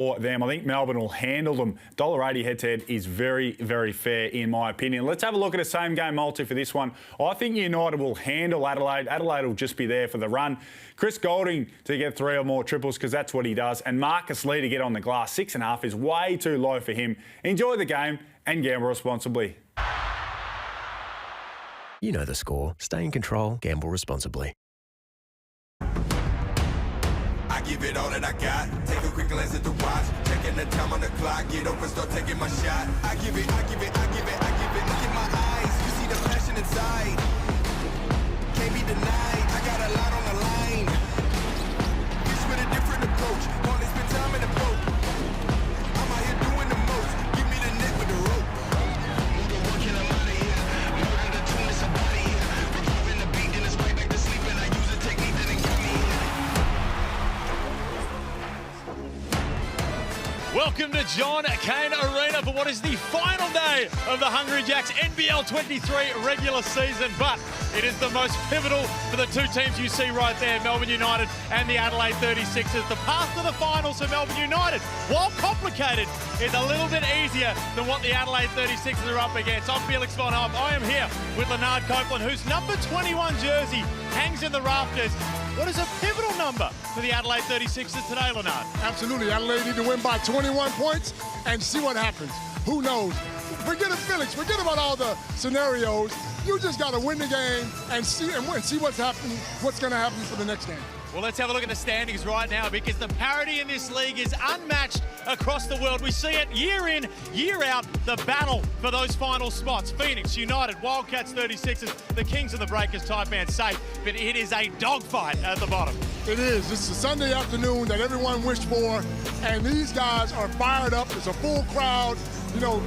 for them. I think Melbourne will handle them. $1.80 head-to-head is very, very fair in my opinion. Let's have a look at a same-game multi for this one. I think United will handle Adelaide. Adelaide will just be there for the run. Chris Golding to get 3 or more triples because that's what he does. And Marcus Lee to get on the glass. 6.5 is way too low for him. Enjoy the game and gamble responsibly. You know the score. Stay in control. Gamble responsibly. I give it all that I got. Take a quick glance at the watch. Checking the time on the clock. Get up and start taking my shot. I give it. Look in my eyes. You see the passion inside. Can't be denied. I got a lot on the line. Bitch with a different approach. Wanna spend time in the boat. I'm out here doing the most. Give me the net with the rope. We're working a lot of here. More than the tune is a body here. We're popping the beat and it's right back to sleep. And I use a technique that ain't got me here. Welcome to John Cain Arena for what is the final day of the Hungry Jacks NBL23 regular season. But it is the most pivotal for the two teams you see right there, Melbourne United and the Adelaide 36ers. The path to the finals for Melbourne United, while complicated, is a little bit easier than what the Adelaide 36ers are up against. I'm Felix Von Hoff. I am here with Leonard Copeland, whose number 21 jersey hangs in the rafters. What is a pivotal number for the Adelaide 36ers today, Leonard? Absolutely. Adelaide need to win by 21 points and see what happens. Who knows? Forget it, Felix. Forget about all the scenarios. You just got to win the game and see what's happening, what's going to happen for the next game. Well, let's have a look at the standings right now because the parity in this league is unmatched across the world. We see it year in, year out, the battle for those final spots. Phoenix, United, Wildcats, 36ers, the Kings and the Breakers, tight man safe, but it is a dogfight at the bottom. It is. It's a Sunday afternoon that everyone wished for, and these guys are fired up. It's a full crowd. You know,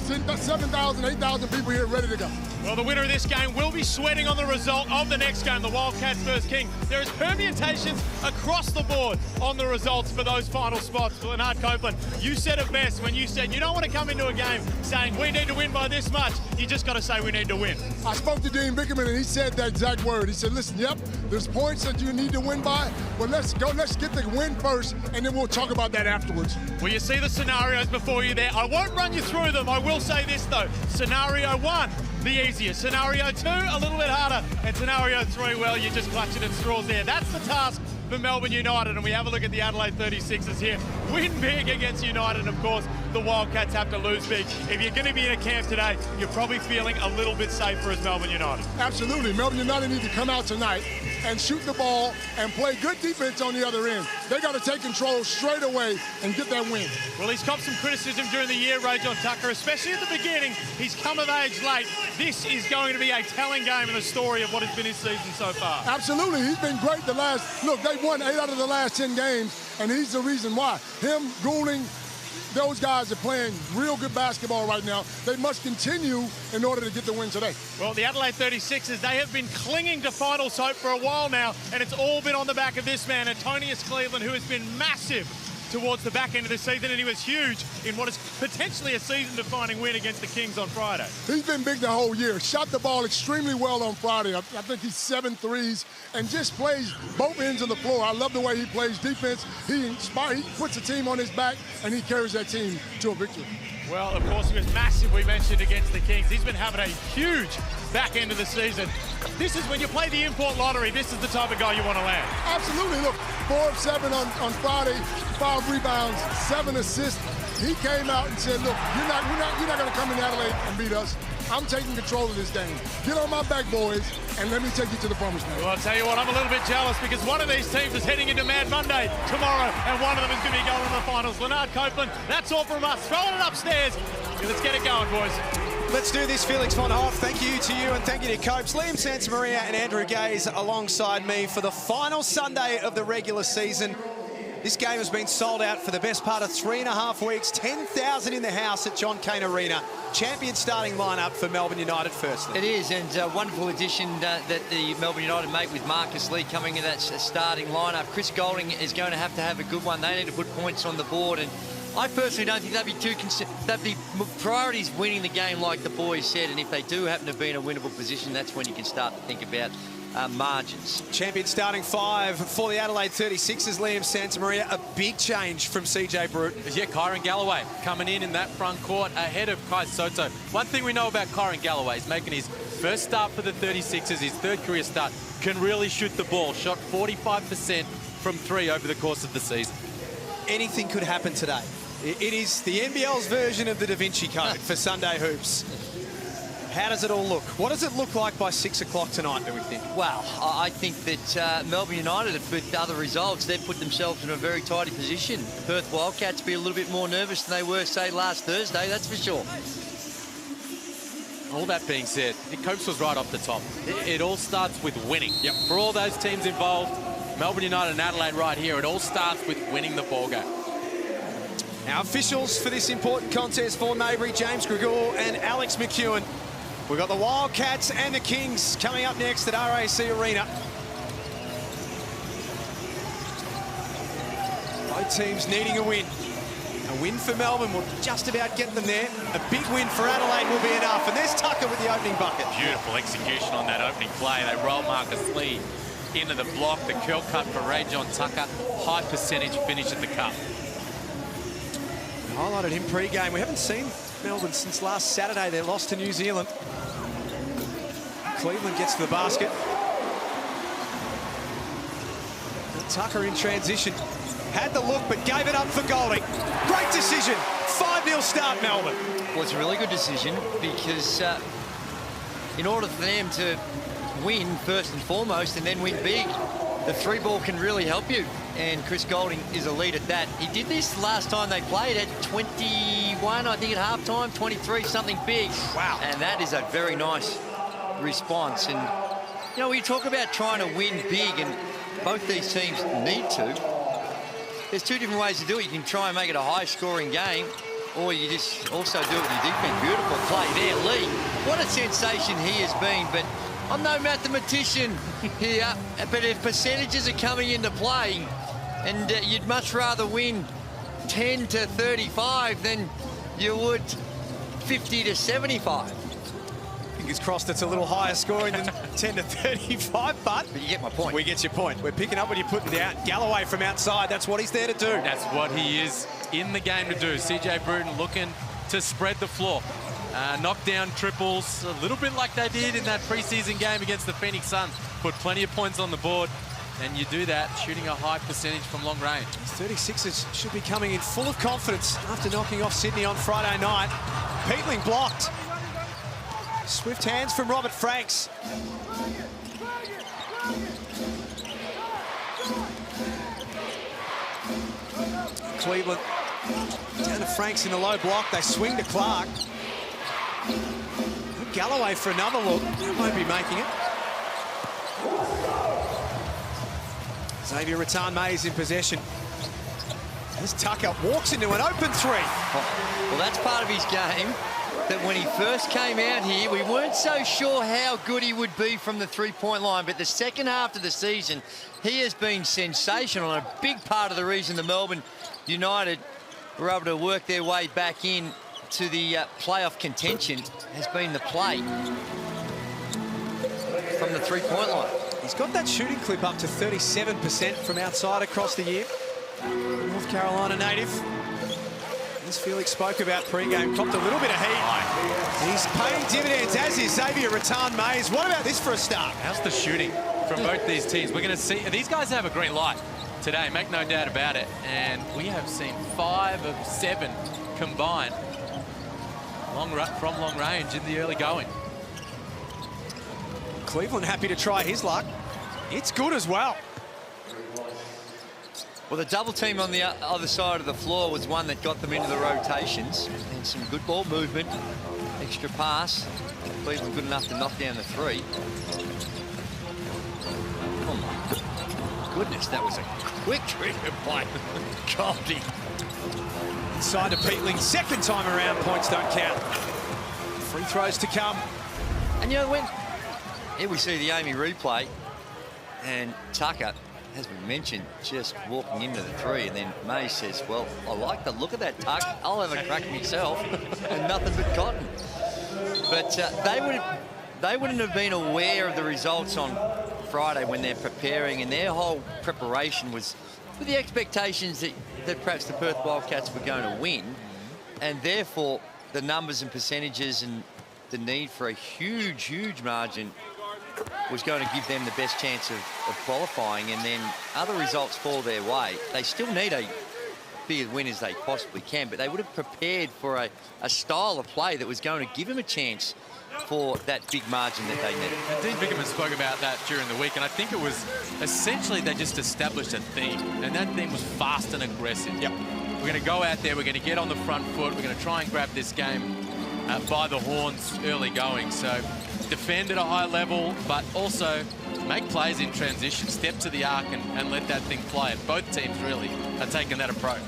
7,000, 8,000 people here ready to go. Well, the winner of this game will be sweating on the result of the next game, the Wildcats versus King. There is permutations across the board on the results for those final spots. Leonard Copeland, you said it best when you said you don't want to come into a game saying we need to win by this much. You just got to say we need to win. I spoke to Dean Bickerman and he said that exact word. He said, listen, yep, there's points that you need to win by, but let's get the win first, and then we'll talk about that afterwards. Well, you see the scenarios before you there. I won't run you through them. I will say this, though. Scenario 1, the easiest. Scenario 2, a little bit harder. And scenario 3, well, you're just clutching at straws there. That's the task for Melbourne United. And we have a look at the Adelaide 36ers here. Win big against United. And, of course, the Wildcats have to lose big. If you're going to be in a camp today, you're probably feeling a little bit safer as Melbourne United. Absolutely. Melbourne United need to come out tonight and shoot the ball and play good defense on the other end. They got to take control straight away and get that win. Well, he's copped some criticism during the year, Rajon Tucker, especially at the beginning. He's come of age late. This is going to be a telling game in the story of what has been his season so far. Absolutely. He's been great the last, look, they've won 8 out of the last 10 games, and he's the reason why. Him, Goulding, those guys are playing real good basketball right now. They must continue in order to get the win today. Well, the Adelaide 36ers, they have been clinging to finals hope for a while now, and it's all been on the back of this man, Antonius Cleveland, who has been massive towards the back end of the season, and he was huge in what is potentially a season-defining win against the Kings on Friday. He's been big the whole year. Shot the ball extremely well on Friday. I think he's 7 threes and just plays both ends of the floor. I love the way he plays defense. He puts the team on his back, and he carries that team to a victory. Well, of course, he was massive, we mentioned, against the Kings. He's been having a huge back end of the season. This is when you play the import lottery, this is the type of guy you want to land. Absolutely. Look, 4 of 7 on Friday, 5 rebounds, 7 assists. He came out and said, look, you're not going to come in Adelaide and beat us. I'm taking control of this game. Get on my back, boys, and let me take you to the promised land. Well, I'll tell you what, I'm a little bit jealous because one of these teams is heading into Mad Monday tomorrow, and one of them is going to be going to the finals. Leonard Copeland, that's all from us. Throwing it upstairs. Let's get it going, boys. Let's do this, Felix Von Hoff. Thank you to you and thank you to Copes, Liam Santamaria and Andrew Gaze alongside me for the final Sunday of the regular season. This game has been sold out for the best part of 3.5 weeks. 10,000 in the house at John Cain Arena. Champion starting lineup for Melbourne United firstly. It is, and a wonderful addition that the Melbourne United make with Marcus Lee coming in that starting lineup. Chris Golding is going to have a good one. They need to put points on the board, and I personally don't think that'd be priorities winning the game like the boys said, and if they do happen to be in a winnable position, that's when you can start to think about margins. Champion starting 5 for the Adelaide 36ers, Liam Santamaria. A big change from CJ Brute. Yeah, Kyron Galloway coming in that front court ahead of Kai Soto. One thing we know about Kyron Galloway is making his first start for the 36ers, his third career start, can really shoot the ball. Shot 45% from 3 over the course of the season. Anything could happen today. It is the NBL's version of the Da Vinci Code for Sunday Hoops. How does it all look? What does it look like by 6 o'clock tonight, do we think? Well, I think that Melbourne United, with other results, they've put themselves in a very tidy position. Perth Wildcats be a little bit more nervous than they were, say, last Thursday, that's for sure. All that being said, Copes was right off the top. It all starts with winning. Yep. For all those teams involved, Melbourne United and Adelaide right here, it all starts with winning the ball game. Our officials for this important contest for Maybury, James Grigor and Alex McEwen. We've got the Wildcats and the Kings coming up next at RAC Arena. Both teams needing a win. A win for Melbourne will just about get them there. A big win for Adelaide will be enough. And there's Tucker with the opening bucket. Beautiful execution on that opening play. They roll Marcus Lee into the block. The curl cut for Ray John Tucker. High percentage finish at the cup. We highlighted him pre-game. We haven't seen Melbourne since last Saturday. They lost to New Zealand. Cleveland gets to the basket. And Tucker in transition. Had the look, but gave it up for Golding. Great decision. 5-0 start, Melbourne. Well, it's a really good decision because in order for them to win first and foremost and then win big, the 3-ball can really help you. And Chris Golding is a lead at that. He did this last time they played at 21, I think, at halftime, 23, something big. Wow. And that is a very nice response. And, you know, we talk about trying to win big, and both these teams need to. There's two different ways to do it. You can try and make it a high-scoring game, or you just also do it with your defense. Beautiful play there, Lee. What a sensation he has been, but I'm no mathematician here, but if percentages are coming into play, and you'd much rather win 10 to 35 than you would 50 to 75. Fingers crossed it's a little higher scoring than 10 to 35, but you get my point. We get your point. We're picking up what you're putting down. Galloway from outside, that's what he's there to do. That's what he is in the game to do. CJ Bruton looking to spread the floor. Knock down triples, a little bit like they did in that preseason game against the Phoenix Suns. Put plenty of points on the board, and you do that shooting a high percentage from long range. 36ers should be coming in full of confidence after knocking off Sydney on Friday night. Peatling blocked. Swift hands from Robert Franks. Cleveland down to Franks in the low block. They swing to Clark. Galloway for another look. He won't be making it. Xavier Rattan-Mays in possession. As Tucker walks into an open 3. Well, that's part of his game. That when he first came out here, we weren't so sure how good he would be from the three-point line, but the second half of the season, he has been sensational, and a big part of the reason the Melbourne United were able to work their way back in to the playoff contention has been the play from the three-point line. He's got that shooting clip up to 37% from outside across the year. North Carolina native. As Felix spoke about pre-game, copped a little bit of heat. He's paying dividends, as is Xavier Rattan-Mays. What about this for a start? How's the shooting from both these teams? We're going to see. These guys have a green light today, make no doubt about it. And we have seen 5 of 7 combined from long range in the early going. Cleveland happy to try his luck. It's good as well. Well, the double team on the other side of the floor was one that got them into the rotations, and some good ball movement, extra pass. Cleveland good enough to knock down the 3. Oh my goodness, that was a quick treatment by Goldie. Inside to Peatling, second time around, points don't count. Free throws to come. And you know, here we see the Amy replay, and Tucker, as we mentioned, just walking into the 3, and then May says, well, I like the look of that, Tuck. I'll have a crack myself. And nothing but cotton. But they wouldn't have been aware of the results on Friday when they're preparing, and their whole preparation was with the expectations that perhaps the Perth Wildcats were going to win, and therefore the numbers and percentages and the need for a huge, huge margin was going to give them the best chance of qualifying, and then other results fall their way. They still need a big win as they possibly can, but they would have prepared for a style of play that was going to give them a chance for that big margin that they needed. And Dean Vickerman spoke about that during the week, and I think it was essentially they just established a theme, and that theme was fast and aggressive. Yep. We're going to go out there, we're going to get on the front foot, we're going to try and grab this game by the horns early going. So defend at a high level, but also make plays in transition, step to the arc and let that thing fly. And both teams really are taking that approach.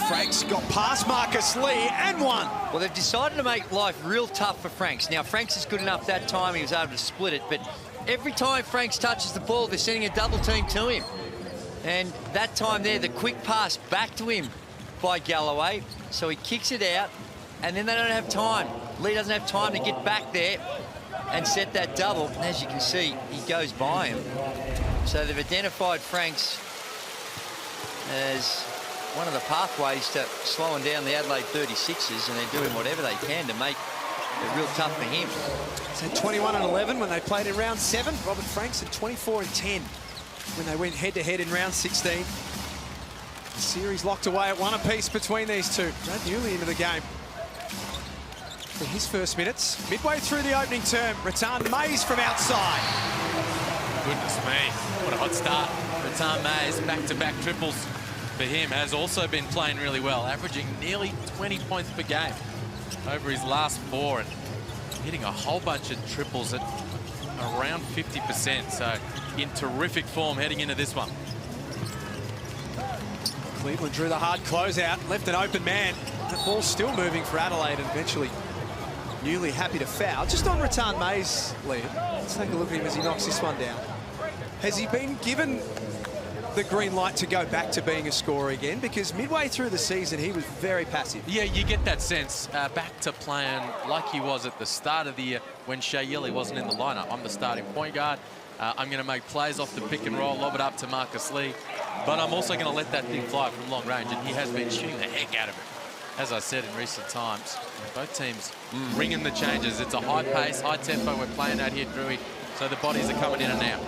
Franks got past Marcus Lee and one. Well, they've decided to make life real tough for Franks. Now, Franks is good enough that time. He was able to split it, but every time Franks touches the ball, they're sending a double team to him. And that time there, the quick pass back to him by Galloway. So he kicks it out, and then they don't have time. Lee doesn't have time to get back there and set that double. And as you can see, he goes by him. So they've identified Franks as one of the pathways to slowing down the Adelaide 36ers, and they're doing whatever they can to make it real tough for him. So 21-11 when they played in round 7. Robert Franks at 24-10 when they went head-to-head in round 16. The series locked away at 1 apiece between these two. Brad Newley into the game for his first minutes. Midway through the opening term, Rattan Mays from outside. Goodness me, what a hot start. Rattan Mays, back-to-back triples for him, has also been playing really well, averaging nearly 20 points per game over his last 4 and hitting a whole bunch of triples at around 50%. So in terrific form heading into this one. Cleveland drew the hard closeout, left an open man. The ball's still moving for Adelaide, and eventually Newley happy to foul. Just on Rattan Mays, Liam, let's take a look at him as he knocks this one down. Has he been given the green light to go back to being a scorer again? Because midway through the season, he was very passive. Yeah, you get that sense. Back to playing like he was at the start of the year when Shea Yili wasn't in the lineup. I'm the starting point guard. I'm going to make plays off the pick and roll, lob it up to Marcus Lee. But I'm also going to let that thing fly from long range, and he has been shooting the heck out of it. As I said in recent times, both teams ringing the changes. It's a high pace, high tempo we're playing out here, Drewy, so the bodies are coming in and out.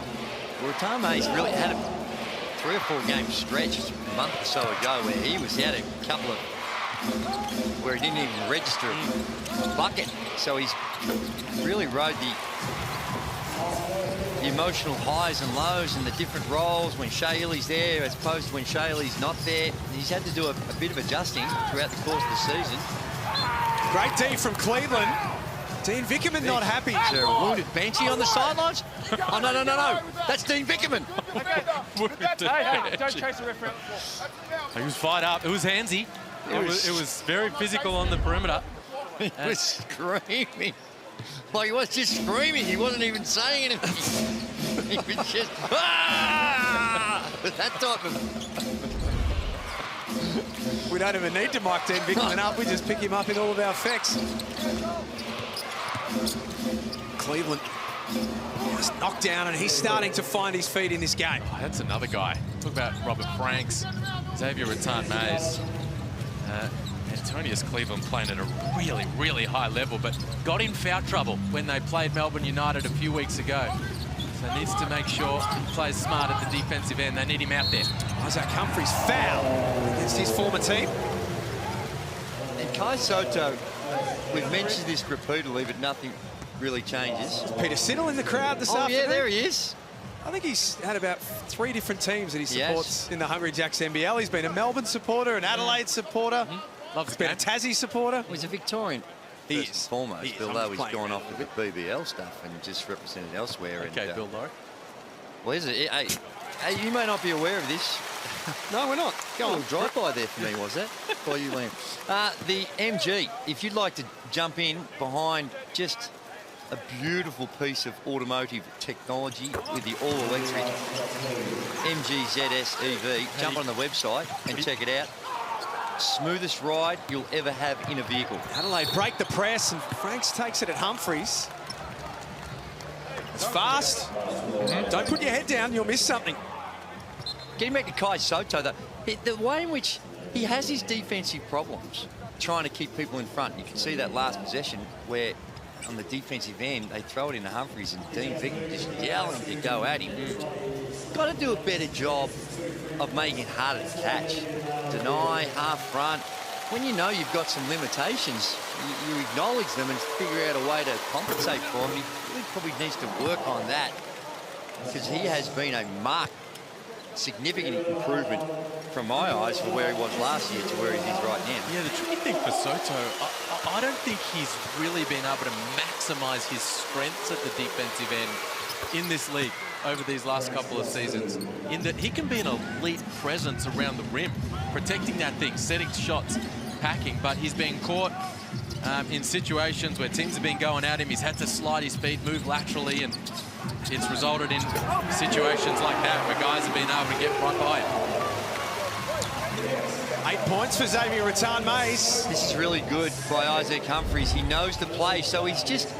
Well, Rattan Mays really had a 3 or 4 game stretch a month or so ago where he had a couple of where he didn't even register a bucket. So he's really rode the emotional highs and lows and the different roles when Shea Yili's there as opposed to when Shea Yili's not there. He's had to do a bit of adjusting throughout the course of the season. Great D from Cleveland. Dean Vickerman not happy. Is there a wounded Banshee on the sidelines? Oh, no. That's Dean Vickerman. Hey, don't chase the referee. He was fired up. It was handsy. It was very physical on the perimeter. He was screaming. Well, he was just screaming. He wasn't even saying anything. He was just, with that type of... We don't even need to mic Dean Vickerman up. We just pick him up in all of our effects. Cleveland just knocked down, and he's starting to find his feet in this game. Oh, that's another guy. Talk about Robert Franks, Xavier Rattan Mays. Antonius Cleveland playing at a really, really high level, but got in foul trouble when they played Melbourne United a few weeks ago. So needs to make sure he plays smart at the defensive end. They need him out there. Isaac Humphries foul against his former team. And Kai Soto, we've mentioned this repeatedly, but nothing really changes. Peter Siddle in the crowd this afternoon. Yeah, there he is. I think he's had about 3 different teams that he supports in the Hungry Jacks NBL. He's been a Melbourne supporter, an Adelaide supporter. Loves He's been a Tassie supporter. He's a Victorian. He first is. and foremost, He is. although he's gone off with the BBL stuff and just represented elsewhere. Okay, and, Bill Laurie. Well, is it? Hey, you may not be aware of this. No, we're not. Go on. Drive-by there for me, was that? By you, Liam. The MG, if you'd like to jump in behind just a beautiful piece of automotive technology with the all-electric MG ZS EV, jump on the website and check it out. Smoothest ride you'll ever have in a vehicle. Adelaide break the press, and Franks takes it at Humphries. It's fast. Don't put your head down, you'll miss something. Getting back to Kai Soto, though, the way in which he has his defensive problems, trying to keep people in front. You can see that last possession where on the defensive end, they throw it into Humphries and Dean Vickman just yelling to go at him. Got to do a better job of making it harder to catch. Deny, half front. When you know you've got some limitations, you acknowledge them and figure out a way to compensate for them. He really probably needs to work on that because he has been a marked, significant improvement from my eyes for where he was last year to where he is right now. Yeah, the tricky thing for Soto, I don't think he's really been able to maximise his strengths at the defensive end in this league over these last couple of seasons, in that he can be an elite presence around the rim, protecting that thing, setting shots, packing, but he's been caught in situations where teams have been going at him. He's had to slide his feet, move laterally, and it's resulted in situations like that where guys have been able to get right by him. 8 points for Xavier Rattan-Mays. This is really good by Isaac Humphries. He knows the play, so he's just...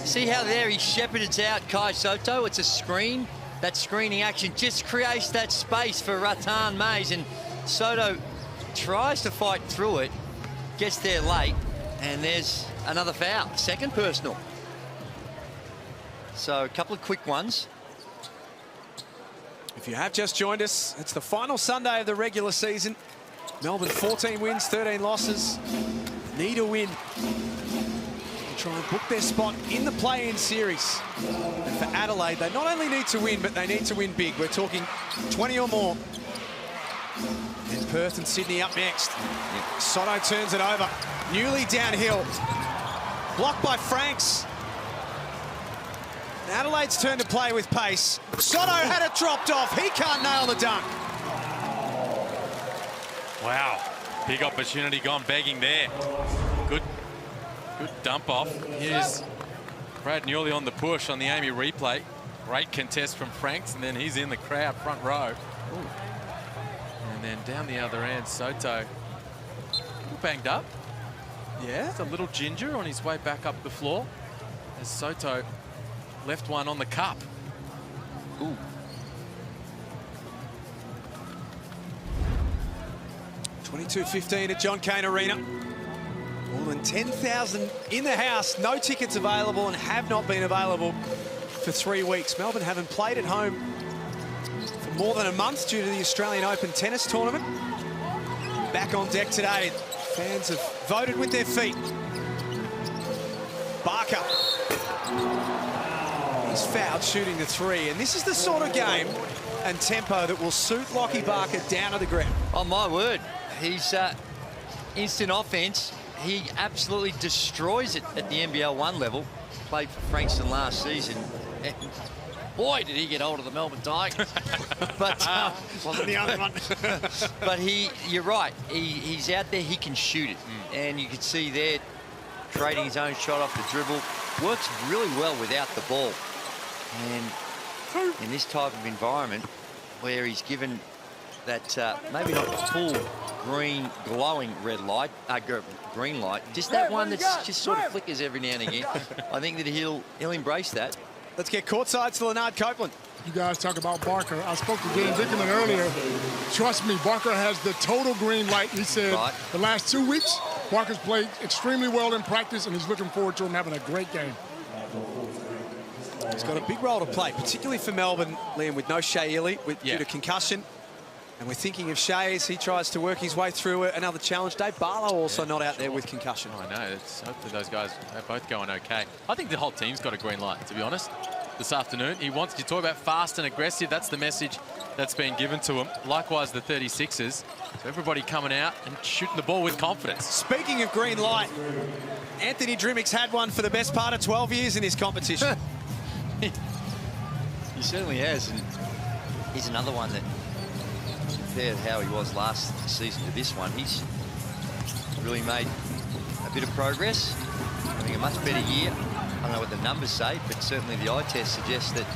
See how there he shepherded out Kai Soto? It's a screen. That screening action just creates that space for Rattan-Mays, and Soto tries to fight through it, gets there late, and there's another foul. Second personal. So a couple of quick ones. If you have just joined us, it's the final Sunday of the regular season. Melbourne 14 wins, 13 losses. Need a win to try and book their spot in the play-in series. And for Adelaide, they not only need to win, but they need to win big. We're talking 20 or more. And Perth and Sydney up next. Soto turns it over. Newly downhill. Blocked by Franks. Adelaide's turn to play with pace. Soto had it dropped off. He can't nail the dunk. Wow, big opportunity gone begging there. Good dump off. Here's Brad Newley on the push on the Amy replay. Great contest from Franks, and then he's in the crowd front row. Ooh. And then down the other end, Soto, a little banged up. Yeah, it's a little ginger on his way back up the floor as Soto left one on the cup. Ooh. 22:15 at John Cain Arena. More than 10,000 in the house. No tickets available and have not been available for 3 weeks. Melbourne haven't played at home for more than a month due to the Australian Open tennis tournament. Back on deck today. Fans have voted with their feet. Barker. He's fouled shooting the three, and this is the sort of game and tempo that will suit Lockie Barker down to the ground. Oh, my word. He's instant offense. He absolutely destroys it at the NBL1 level. Played for Frankston last season. And boy, did he get hold of the Melbourne Tigers. But wasn't the only one. But you're right. He's out there. He can shoot it. And you can see there, creating his own shot off the dribble. Works really well without the ball. And in this type of environment, where he's given that maybe not full green glowing red light, green light, just that one that's just sort of flickers every now and again. I think that he'll embrace that. Let's get courtside to Leonard Copeland. You guys talk about Barker. I spoke to Dean Vickman earlier. Trust me, Barker has the total green light. He said the last 2 weeks, Barker's played extremely well in practice, and he's looking forward to him having a great game. He's got a big role to play, particularly for Melbourne, Liam, with no Shea Ili due to concussion. And we're thinking of Shea as he tries to work his way through another challenge. Dave Barlow also not out there with concussion. I know. Hopefully those guys are both going okay. I think the whole team's got a green light, to be honest, this afternoon. He wants to talk about fast and aggressive. That's the message that's been given to him. Likewise, the 36ers. So everybody coming out and shooting the ball with confidence. Speaking of green light, Anthony Drimmick's had one for the best part of 12 years in his competition. He certainly has, and he's another one that, compared how he was last season to this one, he's really made a bit of progress, having a much better year. I don't know what the numbers say, but certainly the eye test suggests that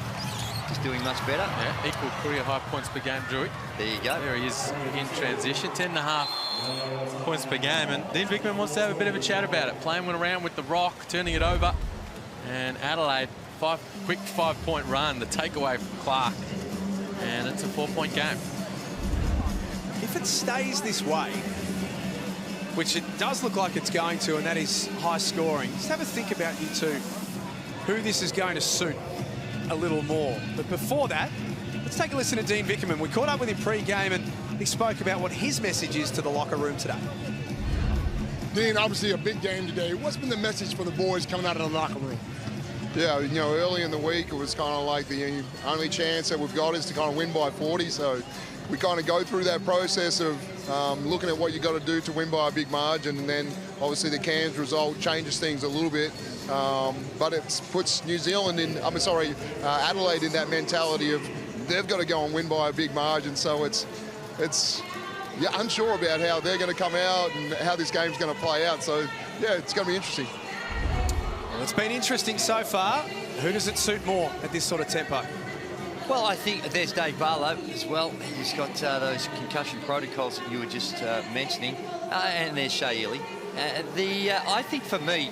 he's doing much better. Yeah, equal career high points per game, Drew. There you go. There he is in transition, 10.5 points per game, and Dean Vickman wants to have a bit of a chat about it. Playing one around with the rock, turning it over, and Adelaide Quick 5-point run, the takeaway from Clark. And it's a 4-point game. If it stays this way, which it does look like it's going to, and that is high scoring, just have a think about you two, who this is going to suit a little more. But before that, let's take a listen to Dean Vickerman. We caught up with him pre-game and he spoke about what his message is to the locker room today. Dean, obviously a big game today. What's been the message for the boys coming out of the locker room? Yeah, you know, early in the week, it was kind of like the only chance that we've got is to kind of win by 40. So we kind of go through that process of looking at what you got to do to win by a big margin. And then obviously the Cairns result changes things a little bit. But it puts New Zealand in, Adelaide in that mentality of they've got to go and win by a big margin. So it's unsure about how they're going to come out and how this game's going to play out. So, yeah, it's going to be interesting. Well, it's been interesting so far. Who does it suit more at this sort of tempo? Well, I think there's Dave Barlow as well. He's got those concussion protocols that you were just mentioning. And there's Shea Ely. I think for me,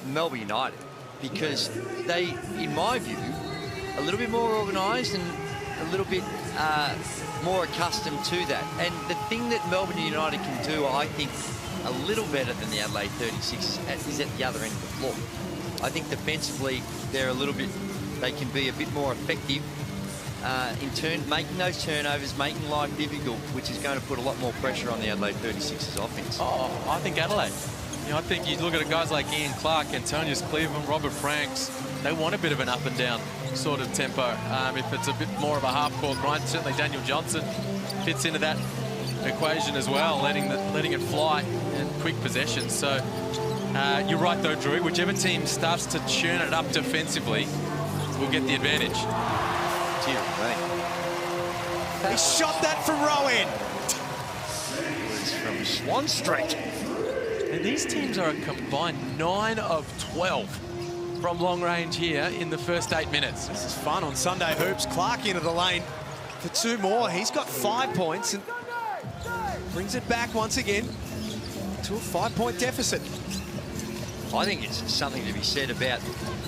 Melbourne United, because they, in my view, a little bit more organised and a little bit more accustomed to that. And the thing that Melbourne United can do, I think, a little better than the Adelaide 36 is at the other end of the floor. I think defensively, they're a little bit, they can be a bit more effective in turn, making those turnovers, making life difficult, which is going to put a lot more pressure on the Adelaide 36's offense. Oh, I think Adelaide. You know, I think you look at guys like Ian Clark, Antonius Cleveland, Robert Franks, they want a bit of an up and down sort of tempo. If it's a bit more of a half-court grind, certainly Daniel Johnson fits into that equation as well, letting it fly in quick possessions. So you're right though, Drew. Whichever team starts to churn it up defensively will get the advantage. He shot that from Rowan. From Swan Street. And these teams are a combined 9 of 12 from long range here in the first 8 minutes. This is fun on Sunday Hoops. Clark into the lane for 2 more. He's got 5 points and brings it back once again to a 5-point deficit. I think it's something to be said about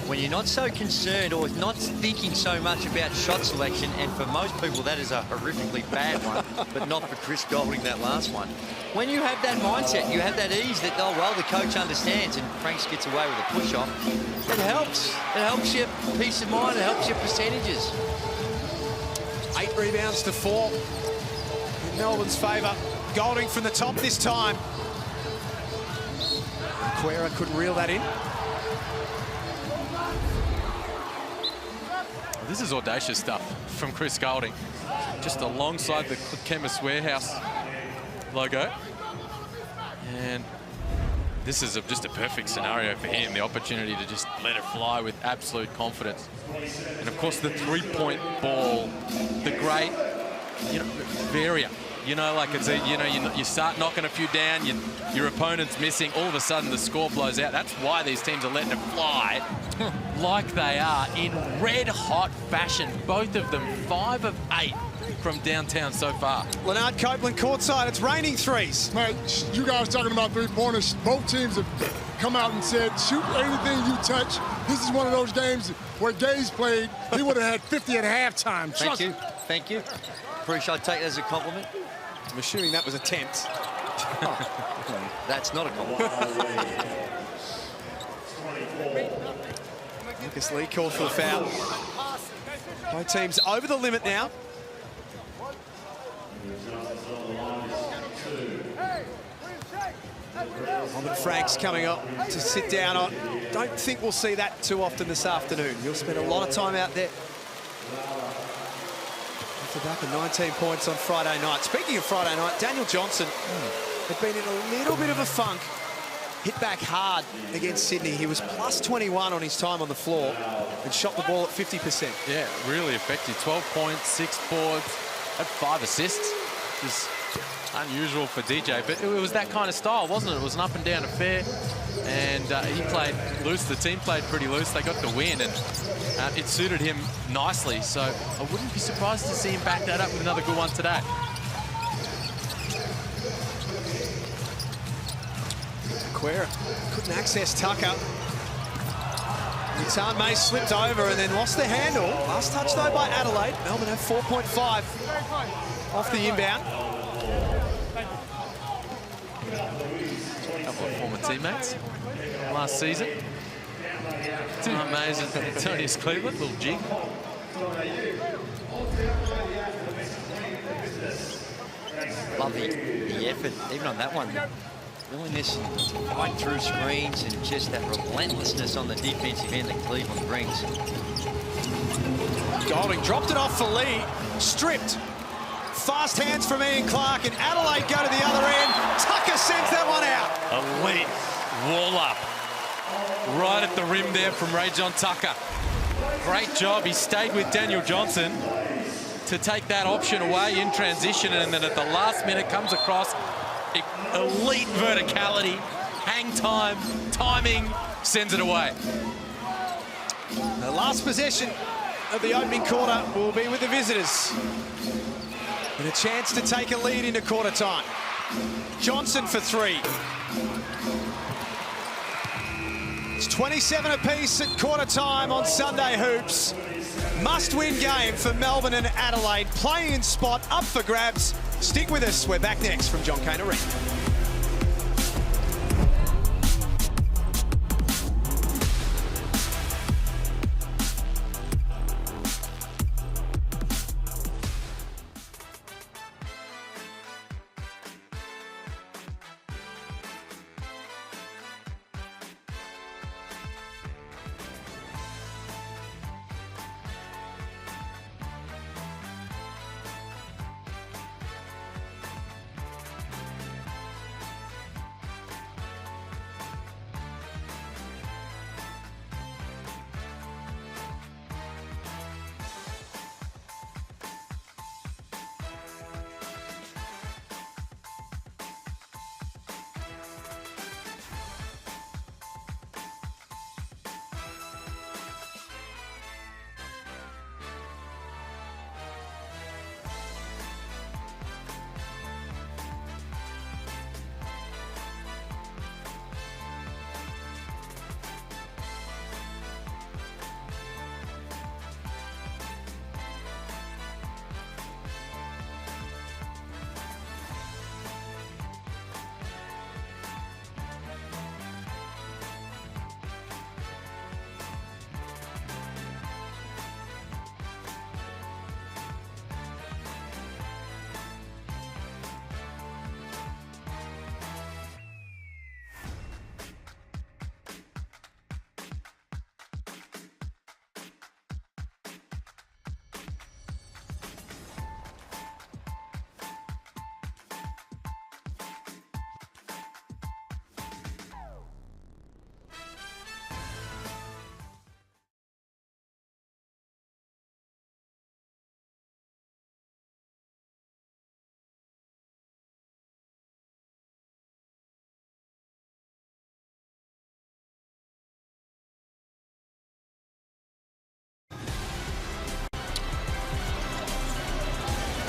when you're not so concerned or not thinking so much about shot selection, and for most people that is a horrifically bad one, but not for Chris Golding, that last one. When you have that mindset, you have that ease that, oh, well, the coach understands, and Franks gets away with a push-off, it helps. It helps your peace of mind, it helps your percentages. 8 rebounds to 4 in Melbourne's favour. Golding from the top this time. Quera couldn't reel that in. This is audacious stuff from Chris Golding, just alongside the Chemist Warehouse logo. And this is just a perfect scenario for him, the opportunity to just let it fly with absolute confidence. And of course, the 3-point ball, the great, barrier. You know, like it's you start knocking a few down, your opponent's missing, all of a sudden the score blows out. That's why these teams are letting it fly like they are in red-hot fashion. Both of them 5 of 8 from downtown so far. Leonard Copeland courtside, it's raining threes. Mate, you guys talking about three-pointers. Both teams have come out and said, shoot anything you touch. This is one of those games where Gaze played, he would have had 50 at halftime. Thank you. Appreciate, I take that as a compliment. I'm assuming that was a tent. That's not a compliment. Lucas Lee called for the foul. Both teams over the limit now. Robert Franks coming up to sit down. I don't think we'll see that too often this afternoon. You'll spend a lot of time out there. Back at 19 points on Friday night. Speaking of Friday night, Daniel Johnson had been in a little bit of a funk. Hit back hard against Sydney. He was plus 21 on his time on the floor and shot the ball at 50%. Yeah, really effective. 12 points, 6 boards, had 5 assists. It was unusual for DJ, but it was that kind of style, wasn't it? It was an up and down affair, and he played loose. The team played pretty loose. They got the win, and it suited him nicely. So I wouldn't be surprised to see him back that up with another good one today. Quera couldn't access Tucker. Tan May slipped over and then lost the handle. Last touch, though, by Adelaide. Melbourne have 4.5 off the inbound. A couple of former teammates last season. Tan Mays and Antonius Cleveland, little jig. Love the effort, even on that one. Willingness right through screens and just that relentlessness on the defensive end that Cleveland brings. Golding dropped it off for Lee, stripped. Fast hands from Ian Clark, and Adelaide go to the other end. Tucker sends that one out. Elite wall up. Right at the rim there from Ray John Tucker. Great job. He stayed with Daniel Johnson to take that option away in transition, and then at the last minute comes across. Elite verticality, hang time, timing, sends it away. The last possession of the opening quarter will be with the visitors. And a chance to take a lead into quarter time. Johnson for three. It's 27 apiece at quarter time on Sunday Hoops. Must-win game for Melbourne and Adelaide. Play-in spot up for grabs. Stick with us. We're back next from John Cain Arena.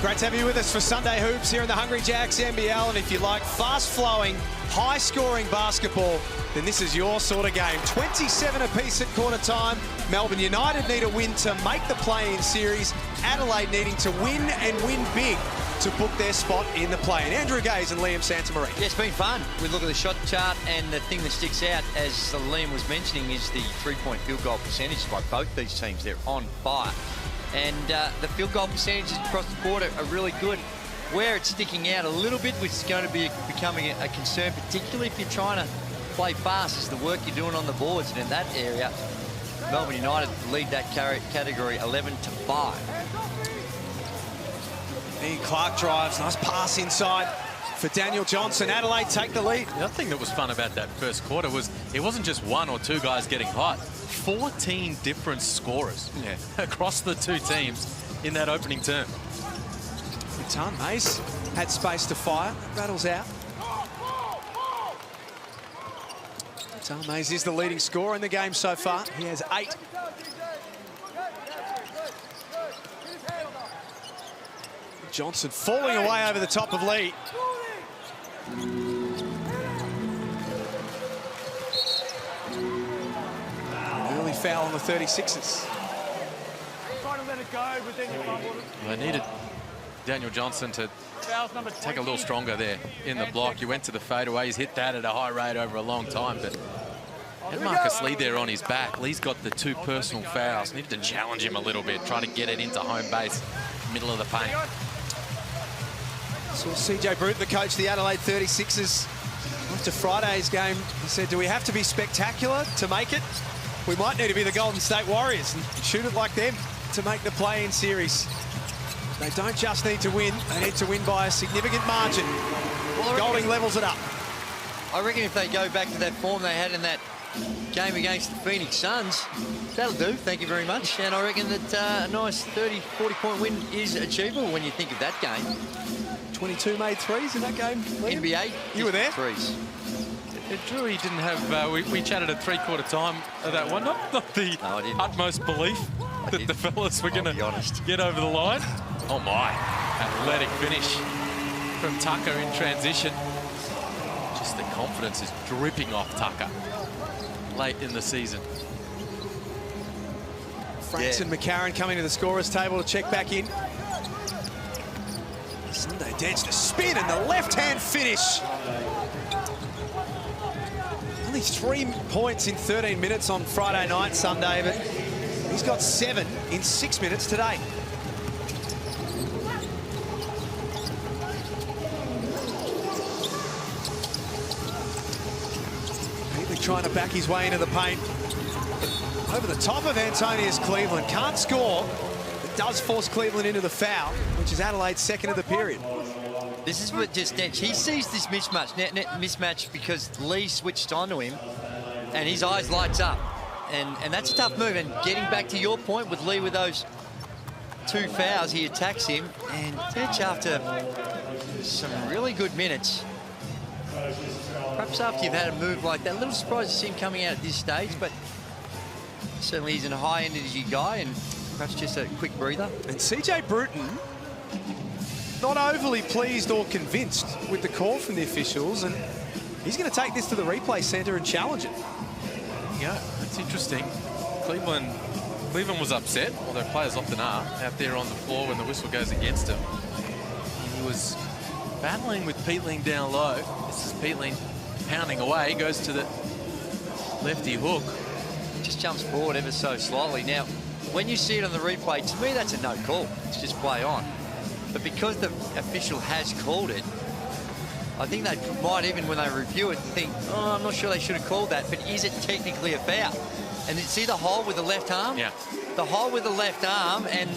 Great to have you with us for Sunday Hoops here in the Hungry Jacks NBL. And if you like fast-flowing, high-scoring basketball, then this is your sort of game. 27 apiece at quarter time. Melbourne United need a win to make the play-in series. Adelaide needing to win and win big to book their spot in the play-in. Andrew Gaze and Liam Santamaria. Yeah, it's been fun. We look at the shot chart, and the thing that sticks out, as Liam was mentioning, is the three-point field goal percentage by both these teams. They're on fire. And the field goal percentages across the board are really good. Where it's sticking out a little bit, which is going to be becoming a concern, particularly if you're trying to play fast, is the work you're doing on the boards. And in that area, Melbourne United lead that category 11-5. Ian Clark drives, nice pass inside for Daniel Johnson. Adelaide take the lead. The other thing that was fun about that first quarter was it wasn't just one or two guys getting hot. 14 different scorers across the two teams in that opening term. Tan Mace had space to fire, rattles out. Tan Mace is the leading scorer in the game so far. He has 8. Johnson falling away over the top of Lee. foul on the 36ers. They needed Daniel Johnson to take a little stronger there in the block. He went to the fadeaway. He's hit that at a high rate over a long time, but had Marcus Lee there on his back. Lee's got the 2 personal fouls. Needed to challenge him a little bit, try to get it into home base, middle of the paint. So CJ Bruton, the coach of the Adelaide 36ers, after Friday's game, he said, do we have to be spectacular to make it? We might need to be the Golden State Warriors and shoot it like them to make the play-in series. They don't just need to win, they need to win by a significant margin. Well, Golding levels it up. I reckon if they go back to that form they had in that game against the Phoenix Suns, that'll do, thank you very much. And I reckon that a nice 30, 40-point win is achievable when you think of that game. 22 made threes in that game, Liam? NBA. You were there? Threes. Drew, he didn't have... we chatted at three-quarter time of that one. Not the utmost belief that the fellas were going to get over the line. Oh, my. Athletic finish from Tucker in transition. Just the confidence is dripping off Tucker late in the season. Franks and McCarron coming to the scorer's table to check back in. Sunday Dance to spin and the left-hand finish. Only 3 points in 13 minutes on Friday night, Sunday, but he's got 7 in 6 minutes today. Healy trying to back his way into the paint. Over the top of Antonius Cleveland. Can't score. It does force Cleveland into the foul, which is Adelaide's second of the period. This is what just Netch, he sees this mismatch because Lee switched onto him and his eyes lights up. And that's a tough move. And getting back to your point with Lee with those 2 fouls, he attacks him. And Netch, after some really good minutes, perhaps after you've had a move like that, a little surprised to see him coming out at this stage, but certainly he's a high energy guy and perhaps just a quick breather. And CJ Bruton, not overly pleased or convinced with the call from the officials, and he's going to take this to the replay centre and challenge it. Yeah, that's interesting. Cleveland was upset, although players often are, out there on the floor when the whistle goes against him. He was battling with Peatling down low. This is Peatling pounding away, goes to the lefty hook. Just jumps forward ever so slightly. Now, when you see it on the replay, to me that's a no call. It's just play on. But because the official has called it, I think they might, even when they review it, think, oh, I'm not sure they should have called that, but is it technically a foul? And see the hole with the left arm? Yeah. The hole with the left arm, and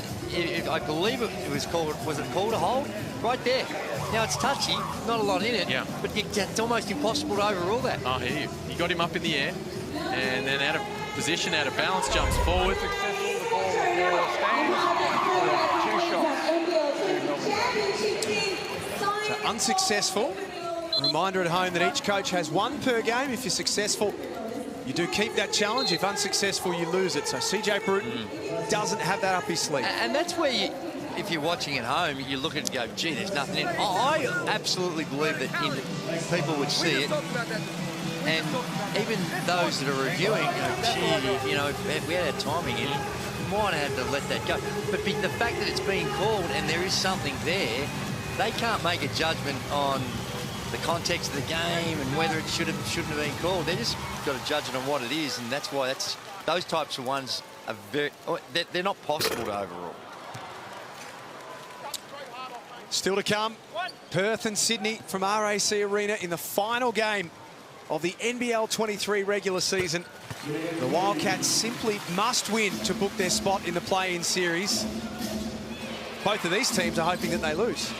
I believe it was called a hold? Right there. Now, it's touchy, not a lot in it, but it's almost impossible to overrule that. I hear you. He got him up in the air, and then out of position, out of balance, jumps forward. So unsuccessful. A reminder at home that each coach has 1 per game. If you're successful, you do keep that challenge. If unsuccessful, you lose it. So CJ Bruton doesn't have that up his sleeve. And that's where you, if you're watching at home, you look at it and go, gee, there's nothing in it. I absolutely believe that people would see it. And even those that are reviewing, gee, if we had our timing in, we might have to let that go. But the fact that it's being called and there is something there, they can't make a judgment on the context of the game and whether it shouldn't have been called. They just got to judge it on what it is, and that's why those types of ones are they're not possible to overrule. Still to come, Perth and Sydney from RAC Arena in the final game of the NBL23 regular season. The Wildcats simply must win to book their spot in the play-in series. Both of these teams are hoping that they lose.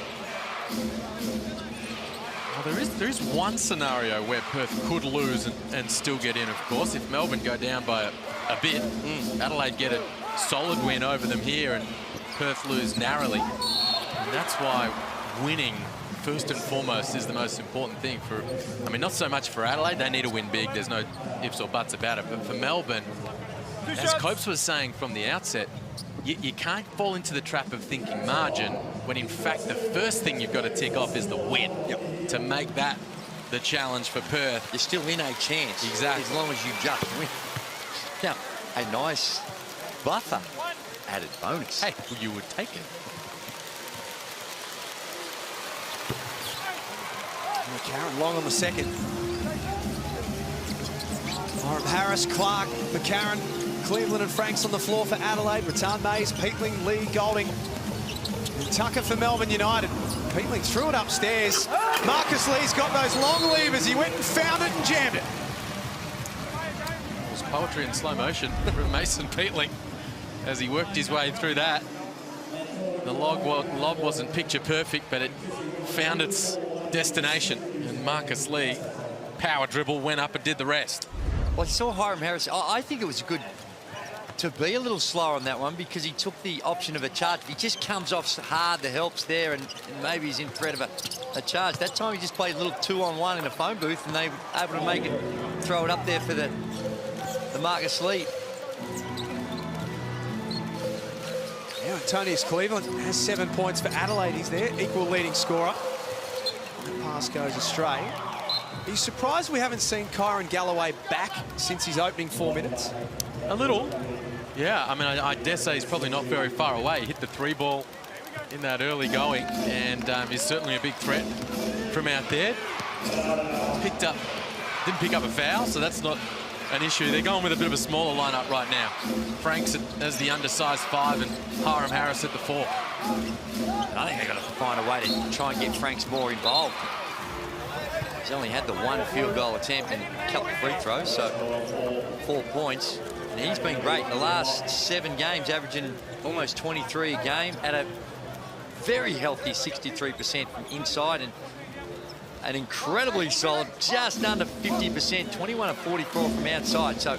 Well, there is one scenario where Perth could lose and still get in, of course. If Melbourne go down by a bit, Adelaide get a solid win over them here and Perth lose narrowly. And that's why winning first and foremost is the most important thing for, I mean, not so much for Adelaide, they need to win big, there's no ifs or buts about it, but for Melbourne, as Copes was saying from the outset, you can't fall into the trap of thinking margin when in fact the first thing you've got to tick off is the win to make that the challenge for Perth. You're still in a chance. Exactly. As long as you just win. Now, a nice buffer added bonus. Hey, well, you would take it. McCarron long on the second. Harris, Clark, McCarron, Cleveland and Franks on the floor for Adelaide. Rattan Mays, Peatling, Lee, Golding. And Tucker for Melbourne United. Peatling threw it upstairs. Marcus Lee's got those long levers. He went and found it and jammed it. It was poetry in slow motion from Mason Peatling as he worked his way through that. The lob wasn't picture perfect, but it found its destination. And Marcus Lee, power dribble, went up and did the rest. Well, I saw Hiram Harris. I think it was good to be a little slower on that one because he took the option of a charge. He just comes off hard, the help's there, and maybe he's in threat of a charge. That time he just played a little 2-on-1 in a phone booth, and they were able to make it, throw it up there for the Marcus Lee. Now Antonius Cleveland has 7 points for Adelaide. He's their equal leading scorer. The pass goes astray. Are you surprised we haven't seen Kyron Galloway back since his opening 4 minutes? A little. Yeah, I mean, I dare say he's probably not very far away. He hit the 3 ball in that early going, and he's certainly a big threat from out there. Didn't pick up a foul, so that's not an issue. They're going with a bit of a smaller lineup right now. Franks as the undersized 5 and Hiram Harris at the 4. I think they've got to find a way to try and get Franks more involved. He's only had the 1 field goal attempt and a couple of free throws, so 4 points. And he's been great. The last 7 games, averaging almost 23 a game at a very healthy 63% from inside and an incredibly solid, just under 50%, 21 of 44 from outside. So,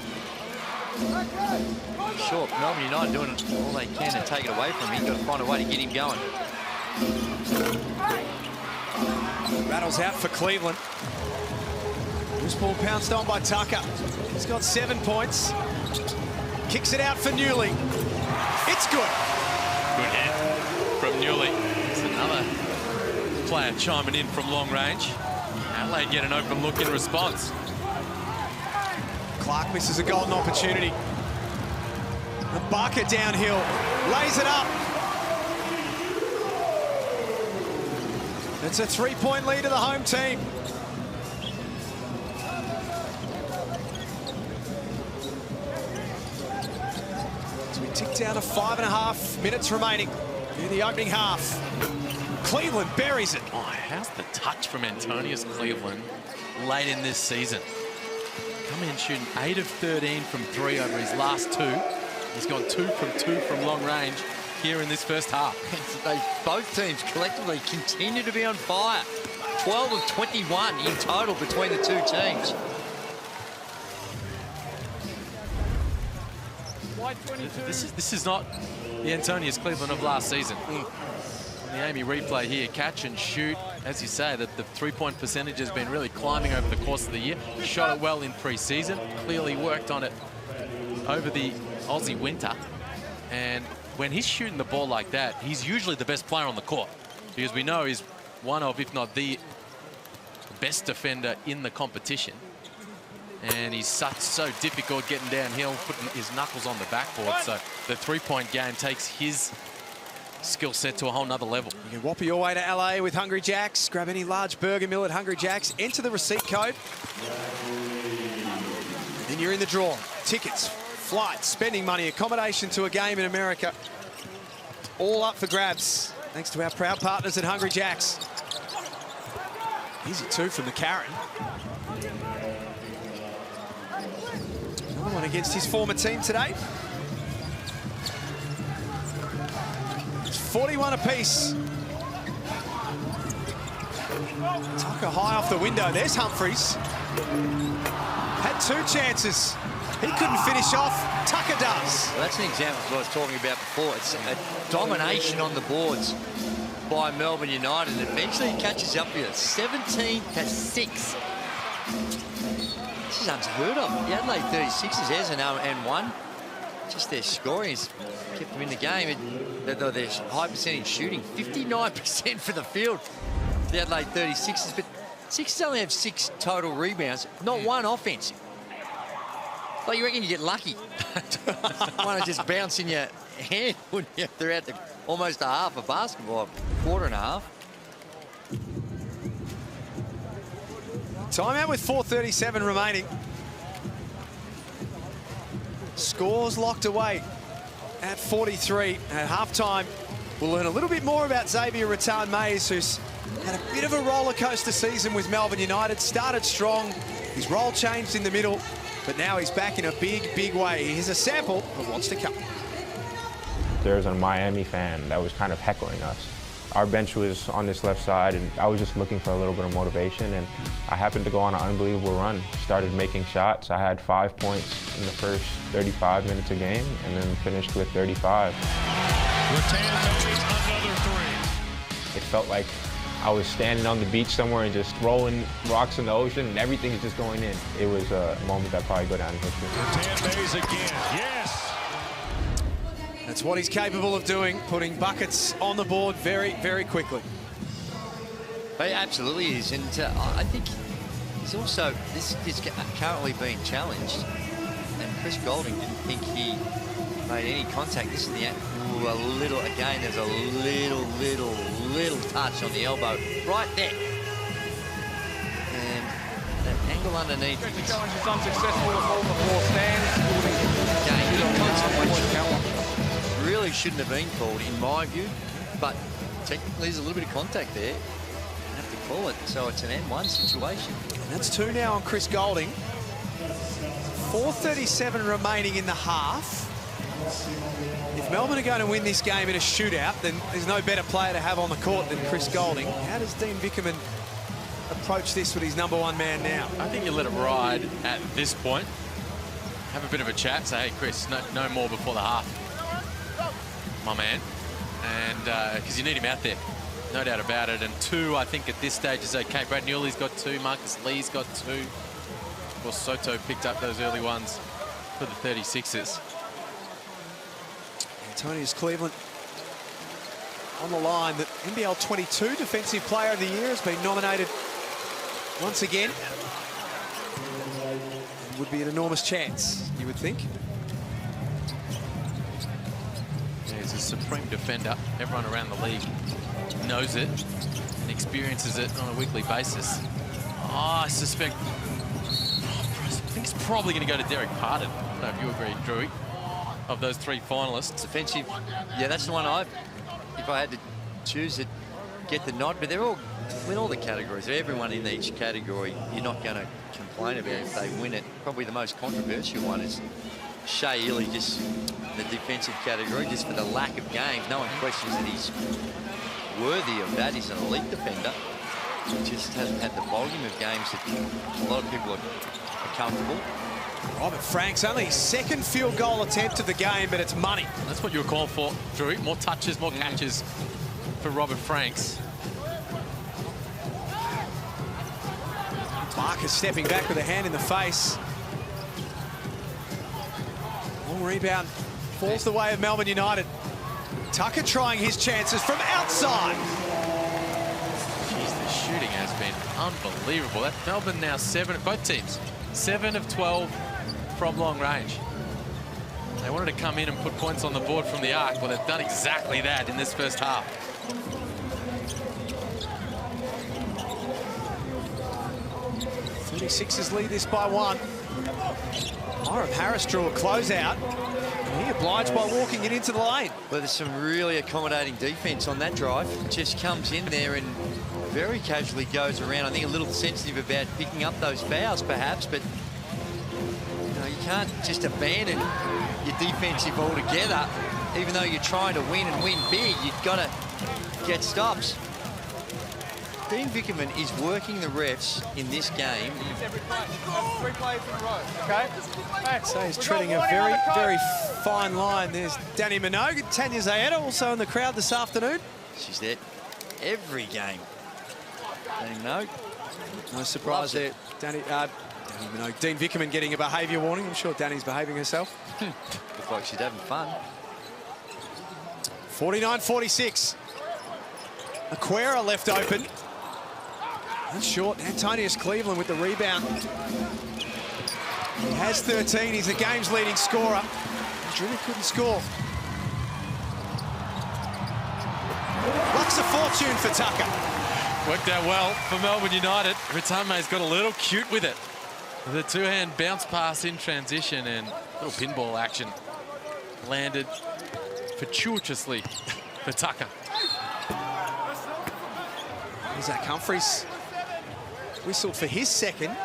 sure, Melbourne United doing all they can to take it away from him. You've got to find a way to get him going. Rattles out for Cleveland. Loose ball pounced on by Tucker. He's got 7 points. Kicks it out for Newley. It's good. Good hit from Newley. It's another player chiming in from long range. Adelaide get an open look in response. Clark misses a golden opportunity. And Barker downhill. Lays it up. It's a 3-point lead to the home team. So we tick down to 5.5 minutes remaining in the opening half. Cleveland buries it. Oh, how's the touch from Antonius Cleveland late in this season? Coming in shooting 8 of 13 from 3 over his last 2. He's gone 2 from long range here in this first half. Both teams collectively continue to be on fire. 12 of 21 in total between the 2 teams. This is not the Antonius Cleveland of last season. The Amy replay here, catch and shoot. As you say, that the 3-point percentage has been really climbing over the course of the year. Shot it well in pre-season, clearly worked on it over the Aussie winter. And when he's shooting the ball like that, he's usually the best player on the court, because we know he's one of, if not the best defender in the competition. And he's so difficult getting downhill, putting his knuckles on the backboard. So the 3-point game takes his skill set to a whole nother level. You can whopper your way to LA with Hungry Jacks. Grab any large burger meal at Hungry Jacks. Enter the receipt code. And then you're in the draw. Tickets, flights, spending money, accommodation to a game in America. All up for grabs. Thanks to our proud partners at Hungry Jacks. Easy 2 from McCarron. Another one against his former team today. It's 41 apiece. Tucker high off the window. There's Humphries. Had 2 chances. He couldn't finish off. Tucker does. Well, that's an example of what I was talking about before. It's a domination on the boards by Melbourne United, and eventually it catches up with it. 17-6. This is unheard of. The Adelaide 36ers, there's an and 1. Just their scoring has kept them in the game. Their high percentage shooting, 59% for the field. The Adelaide 36ers, but Sixers only have 6 total rebounds, not 1 offensive. Well, you reckon you get lucky? One to just bounce in your hand, wouldn't you? Throughout almost a half of basketball, quarter and a half. Timeout with 4:37 remaining. Scores locked away at 43 at halftime. We'll learn a little bit more about Xavier Rattan-Mayes, who's had a bit of a roller coaster season with Melbourne United. Started strong, his role changed in the middle, but now he's back in a big, big way. Here's a sample of what's to come. There was a Miami fan that was kind of heckling us. Our bench was on this left side, and I was just looking for a little bit of motivation, and I happened to go on an unbelievable run. Started making shots. I had 5 points in the first 35 minutes a game, and then finished with 35. Rattan touches another three. It felt like I was standing on the beach somewhere and just throwing rocks in the ocean, and everything is just going in. It was a moment that probably go down in history. Rattan-Mayes again, yes! That's what he's capable of doing, putting buckets on the board very, very quickly. He absolutely is, and I think he's also, this is currently being challenged, and Chris Goulding didn't think he made any contact. This is the, a little, again, there's a little touch on the elbow right there. And that angle underneath. The challenge is unsuccessful as all the floor stands. Again, really shouldn't have been called, in my view, but technically there's a little bit of contact there. You have to call it, so it's an N1 situation. And that's 2 now on Chris Goulding. 4:37 remaining in the half. If Melbourne are going to win this game in a shootout, then there's no better player to have on the court than Chris Goulding. How does Dean Vickerman approach this with his #1 man now? I think you let it ride at this point. Have a bit of a chat. Say, hey, Chris, no more before the half. My man. And because you need him out there. No doubt about it. And 2, I think, at this stage is okay. Brad Newley's got 2. Marcus Lee's got 2. Of course, Soto picked up those early ones for the 36ers. Antonius Cleveland on the line. The NBL23 Defensive Player of the Year has been nominated once again. Would be an enormous chance, you would think. He's a supreme defender. Everyone around the league knows it and experiences it on a weekly basis. Oh, I suspect... I think it's probably going to go to Derek Pardon. I don't know if you agree, Drewy, of those 3 finalists. Defensive, yeah, that's the one if I had to choose it, get the nod, but they're all, win all the categories. Everyone in each category, you're not going to complain about if they win it. Probably the most controversial one is Shea Ely, just the defensive category, just for the lack of games. No one questions that he's worthy of that. He's an elite defender. He just hasn't had the volume of games that a lot of people are comfortable. Robert Franks, only 2nd field goal attempt of the game, but it's money. That's what you were calling for, Drew. More touches, more catches for Robert Franks. Marcus stepping back with a hand in the face. Long rebound falls the way of Melbourne United. Tucker trying his chances from outside. Jeez, the shooting has been unbelievable. That Melbourne now 7, both teams, 7 of 12 from long range. They wanted to come in and put points on the board from the arc. Well, they've done exactly that in this first half. Sixers lead this by 1. Myron Harris drew a closeout. He obliged by walking it into the lane. Well, there's some really accommodating defense on that drive. Just comes in there and very casually goes around. I think a little sensitive about picking up those fouls, perhaps, but you know, you can't just abandon your defensive altogether. Even though you're trying to win and win big, you've got to get stops. Dean Vickerman is working the refs in this game. 3 plays in a row, okay? So he's treading a very, very fine line. There's Danny Minogue and Tanya Zayeda also in the crowd this afternoon. She's there every game. Danny Minogue. No surprise there. Danny Minogue. Dean Vickerman getting a behaviour warning. I'm sure Danny's behaving herself. Looks like she's having fun. 49-46. Aquera left open. That's short. Antonius Cleveland with the rebound. He has 13. He's the game's leading scorer. He really couldn't score. Luck's a fortune for Tucker. Worked out well for Melbourne United. Ritame's got a little cute with it. The two-hand bounce pass in transition and little pinball action. Landed fortuitously for Tucker. Zach Humphries whistled for his second.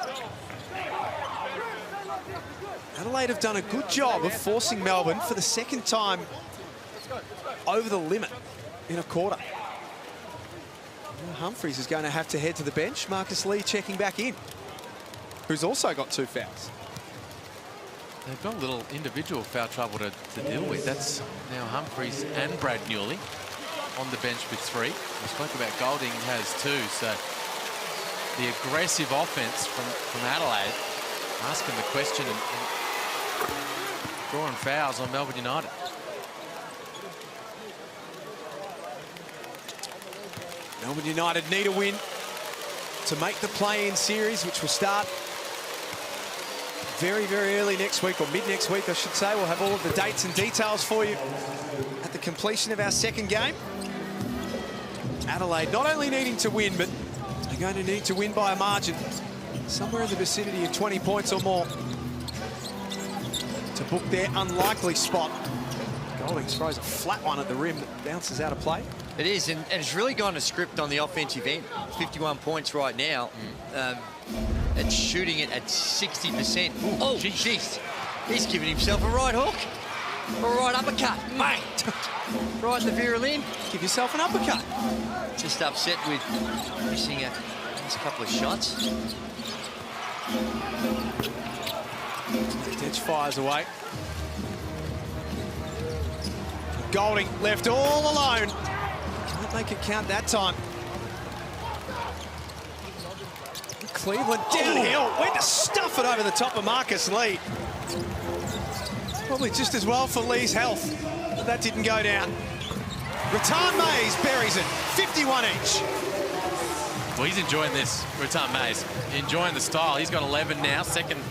Adelaide have done a good job of forcing Melbourne for the second time over the limit in a quarter. Now Humphries is going to have to head to the bench. Marcus Lee checking back in, who's also got 2 fouls. They've got a little individual foul trouble to deal with. That's now Humphries and Brad Newley on the bench with 3. We spoke about Golding has 2, so the aggressive offense from Adelaide asking the question and drawing fouls on Melbourne United. Melbourne United need a win to make the play-in series, which will start very, very early next week, or mid next week, I should say. We'll have all of the dates and details for you at the completion of our second game. Adelaide not only needing to win, but they're going to need to win by a margin, somewhere in the vicinity of 20 points or more, to book their unlikely spot. Golding throws a flat one at the rim that bounces out of play. It is, and it's really gone to script on the offensive end. 51 points right now. And shooting it at 60%. Oh, jeez. He's giving himself a right hook. A right uppercut, mate. Right in the virile end. Give yourself an uppercut. Just upset with missing a couple of shots. Ditch fires away. Golding left all alone. Can't make it count that time. Cleveland downhill, went to stuff it over the top of Marcus Lee. Probably just as well for Lee's health, but that didn't go down. Ratan Mays buries it, 51 each. Well, he's enjoying this, Ratan Mays. Enjoying the style. He's got 11 now, second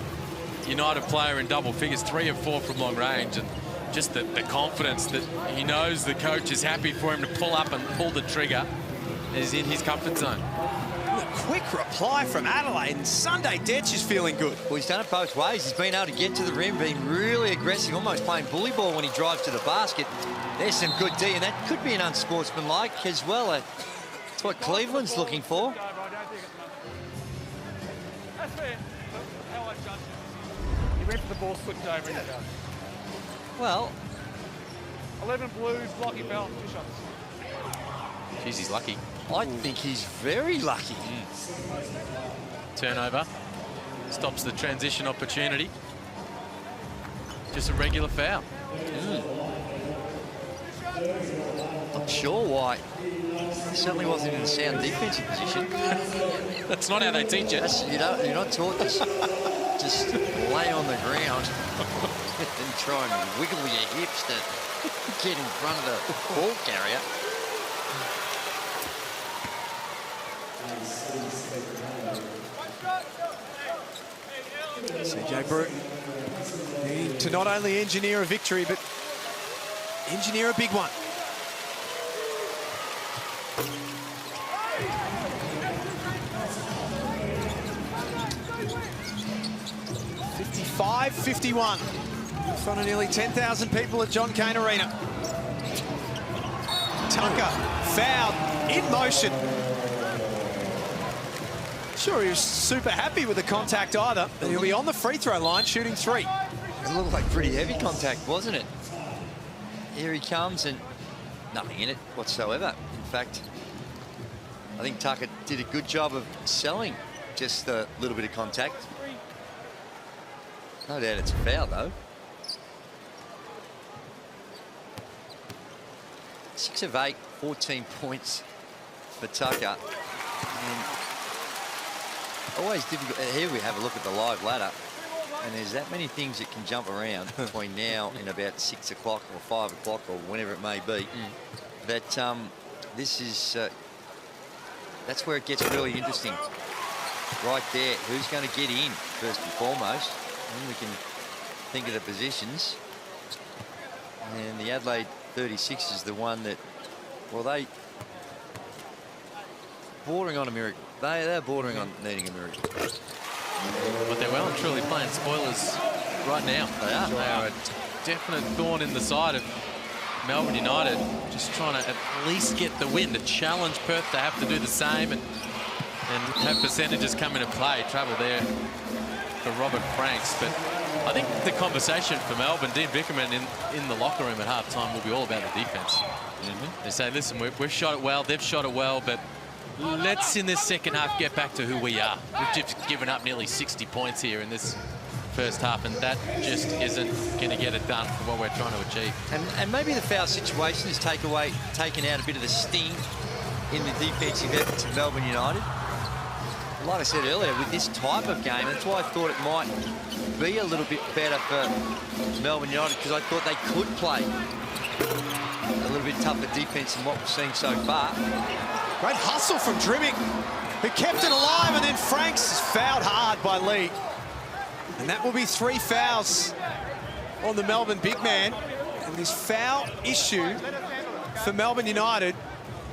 United player in double figures, 3 of 4 from long range, and just the confidence that he knows the coach is happy for him to pull up and pull the trigger is in his comfort zone. A quick reply from Adelaide, and Sunday Detch is feeling good. Well, he's done it both ways. He's been able to get to the rim, being really aggressive, almost playing bully ball when he drives to the basket. There's some good D, and that could be an unsportsmanlike as well. That's what Cleveland's looking for. He went for the ball, slipped over and go. Well, 11 blues, blocky foul, 2 shots. Jeez, he's lucky. I think he's very lucky. Turnover. Stops the transition opportunity. Just a regular foul. Not sure why. He certainly wasn't in a sound defensive position. That's not how they teach it. You're not taught this. Just lay on the ground and try and wiggle your hips to get in front of the ball carrier. CJ Bruton needing to not only engineer a victory, but engineer a big one. $55-51 in front of nearly 10,000 people at John Cain Arena. Tucker fouled in motion. Sure, he was super happy with the contact either, but he'll be on the free throw line shooting 3. It looked like pretty heavy contact, wasn't it? Here he comes, and nothing in it whatsoever. In fact, I think Tucker did a good job of selling just a little bit of contact. No doubt it's a foul, though. 6 of 8, 14 points for Tucker. And always difficult. Here we have a look at the live ladder, and there's that many things that can jump around between now and about 6 o'clock or 5 o'clock or whenever it may be. That this is that's where it gets really interesting. Right there, who's going to get in first and foremost? And we can think of the positions. And the Adelaide 36 is the one that, well, they bordering on a miracle. They're bordering on needing a miracle. But they're well and truly playing spoilers right now. They are a definite thorn in the side of Melbourne United, just trying to at least get the win, to challenge Perth to have to do the same and have percentages come into play. Trouble there for Robert Franks. But I think the conversation for Melbourne, Dean Vickerman in the locker room at half-time will be all about the defence. They say, listen, we've shot it well, they've shot it well, but let's, in this second half, get back to who we are. We've just given up nearly 60 points here in this first half, and that just isn't going to get it done for what we're trying to achieve. And maybe the foul situation has taken out a bit of the sting in the defensive efforts of Melbourne United. Like I said earlier, with this type of game, that's why I thought it might be a little bit better for Melbourne United, because I thought they could play a little bit tougher defence than what we've seen so far. Great hustle from Drimic, who kept it alive, and then Franks is fouled hard by Lee. And that will be 3 fouls on the Melbourne big man. And this foul issue for Melbourne United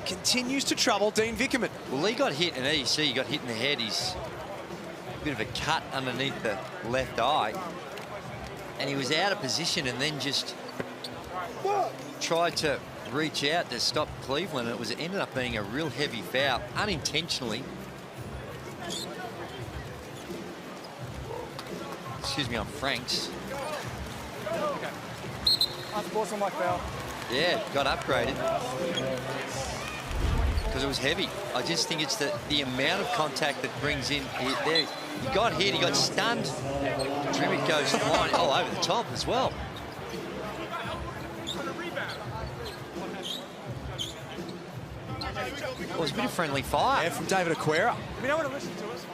continues to trouble Dean Vickerman. Well, Lee got hit, and there you see he got hit in the head. He's a bit of a cut underneath the left eye. And he was out of position and then just tried to reach out to stop Cleveland. It ended up being a real heavy foul, unintentionally. Excuse me, on Franks. Yeah, got upgraded because it was heavy. I just think it's the amount of contact that brings in. He got hit, he got stunned. Drimic goes flying over the top as well. It was a bit of friendly fire. Yeah, from David Aquera. You don't want to listen to us.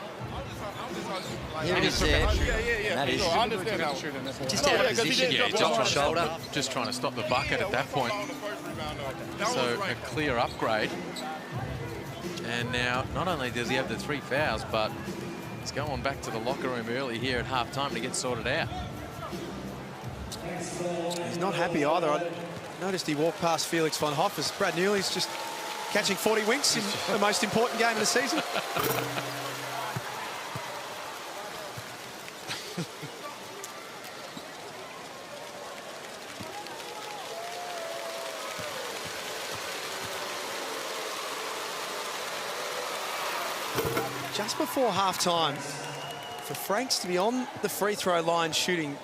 Here it is there. That is. Just out of position. Yeah, he dropped his shoulder. Just trying to stop the bucket at that point. So a clear upgrade. And now, not only does he have the 3 fouls, but he's going back to the locker room early here at half-time to get sorted out. He's not happy either. I noticed he walked past Felix von Hoff as Brad Newley's just catching 40 winks in the most important game of the season. Just before half-time, for Franks to be on the free throw line shooting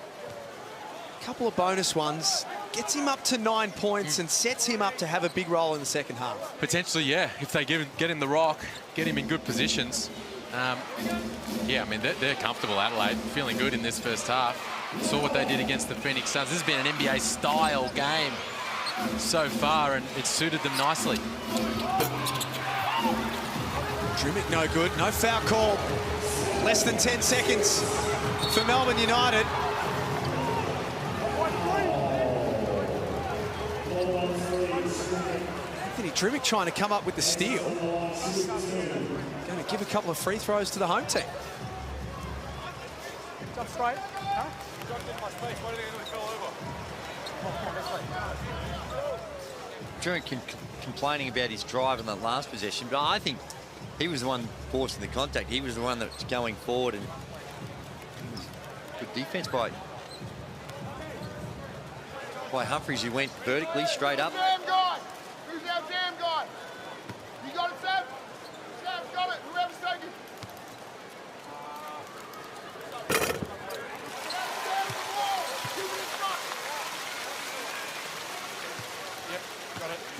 a couple of bonus ones, gets him up to 9 points and sets him up to have a big role in the second half. Potentially, yeah, if they get him the rock, get him in good positions. Yeah, I mean, they're comfortable, Adelaide, feeling good in this first half. Saw what they did against the Phoenix Suns. This has been an NBA-style game so far, and it suited them nicely. Drimic no good, no foul call. Less than 10 seconds for Melbourne United. Anthony Drimic trying to come up with the steal. Going to give a couple of free throws to the home team. Jump straight. Huh? Jumped into my space. Why did he fell over? Drimic complaining about his drive in that last possession, but I think he was the one forcing the contact. He was the one that's going forward, and good defense by Humphries, who went vertically straight up. Damn guy! Who's our damn guy? You got it, Sam? Sam, got it. Whoever's taking.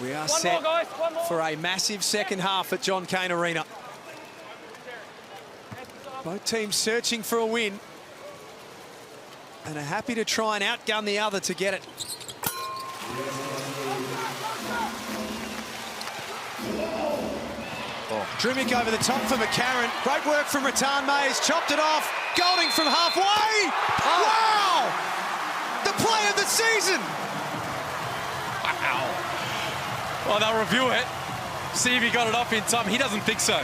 We are set for a massive second half at John Cain Arena. Both teams searching for a win and are happy to try and outgun the other to get it. Drimic over the top for McCarron. Great work from Rattan Mays. Chopped it off. Golding from halfway. Wow! The play of the season. Wow. Well, they'll review it, see if he got it off in time. He doesn't think so.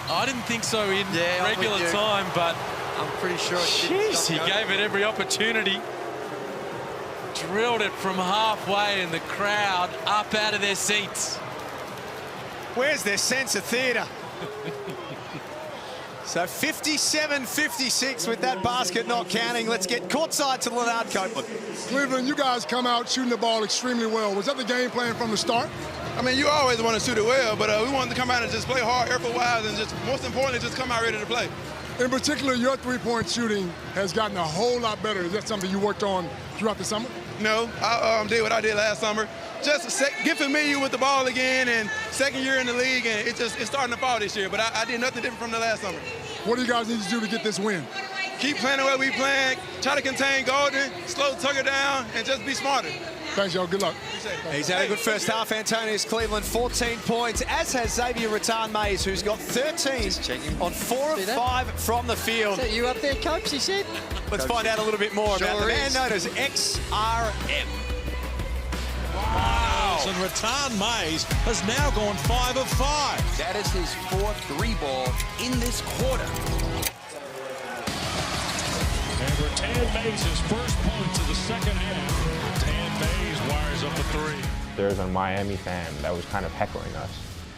I didn't think so in regular time, but I'm pretty sure it Jeez, he gave it every opportunity. Drilled it from halfway and the crowd up out of their seats. Where's their sense of theatre? So 57-56 with that basket not counting. Let's get courtside to Leonard Copeland. Cleveland, you guys come out shooting the ball extremely well. Was that the game plan from the start? I mean, you always want to shoot it well, but we wanted to come out and just play hard, effort-wise, and just most importantly, just come out ready to play. In particular, your three-point shooting has gotten a whole lot better. Is that something you worked on throughout the summer? No, I did what I did last summer. Just get familiar with the ball again, and second year in the league, and it's starting to fall this year, but I did nothing different from the last summer. What do you guys need to do to get this win? Keep playing the way we playing, try to contain Golden, slow Tucker down, and just be smarter. Thanks, y'all. Good luck. He's had a good first half. Antonius Cleveland, 14 points, as has Xavier Rattan-Mays, who's got 13 on 4 of 5 from the field. Is that you up there, Coach, he said? Let's find out a little bit more about the man known as XRM. Wow. And Rattan-Mays has now gone 5 of 5. That is his 4th 3-ball in this quarter. And Rattan-Mays, his first points of the second half. Rattan-Mays wires up a 3. There was a Miami fan that was kind of heckling us.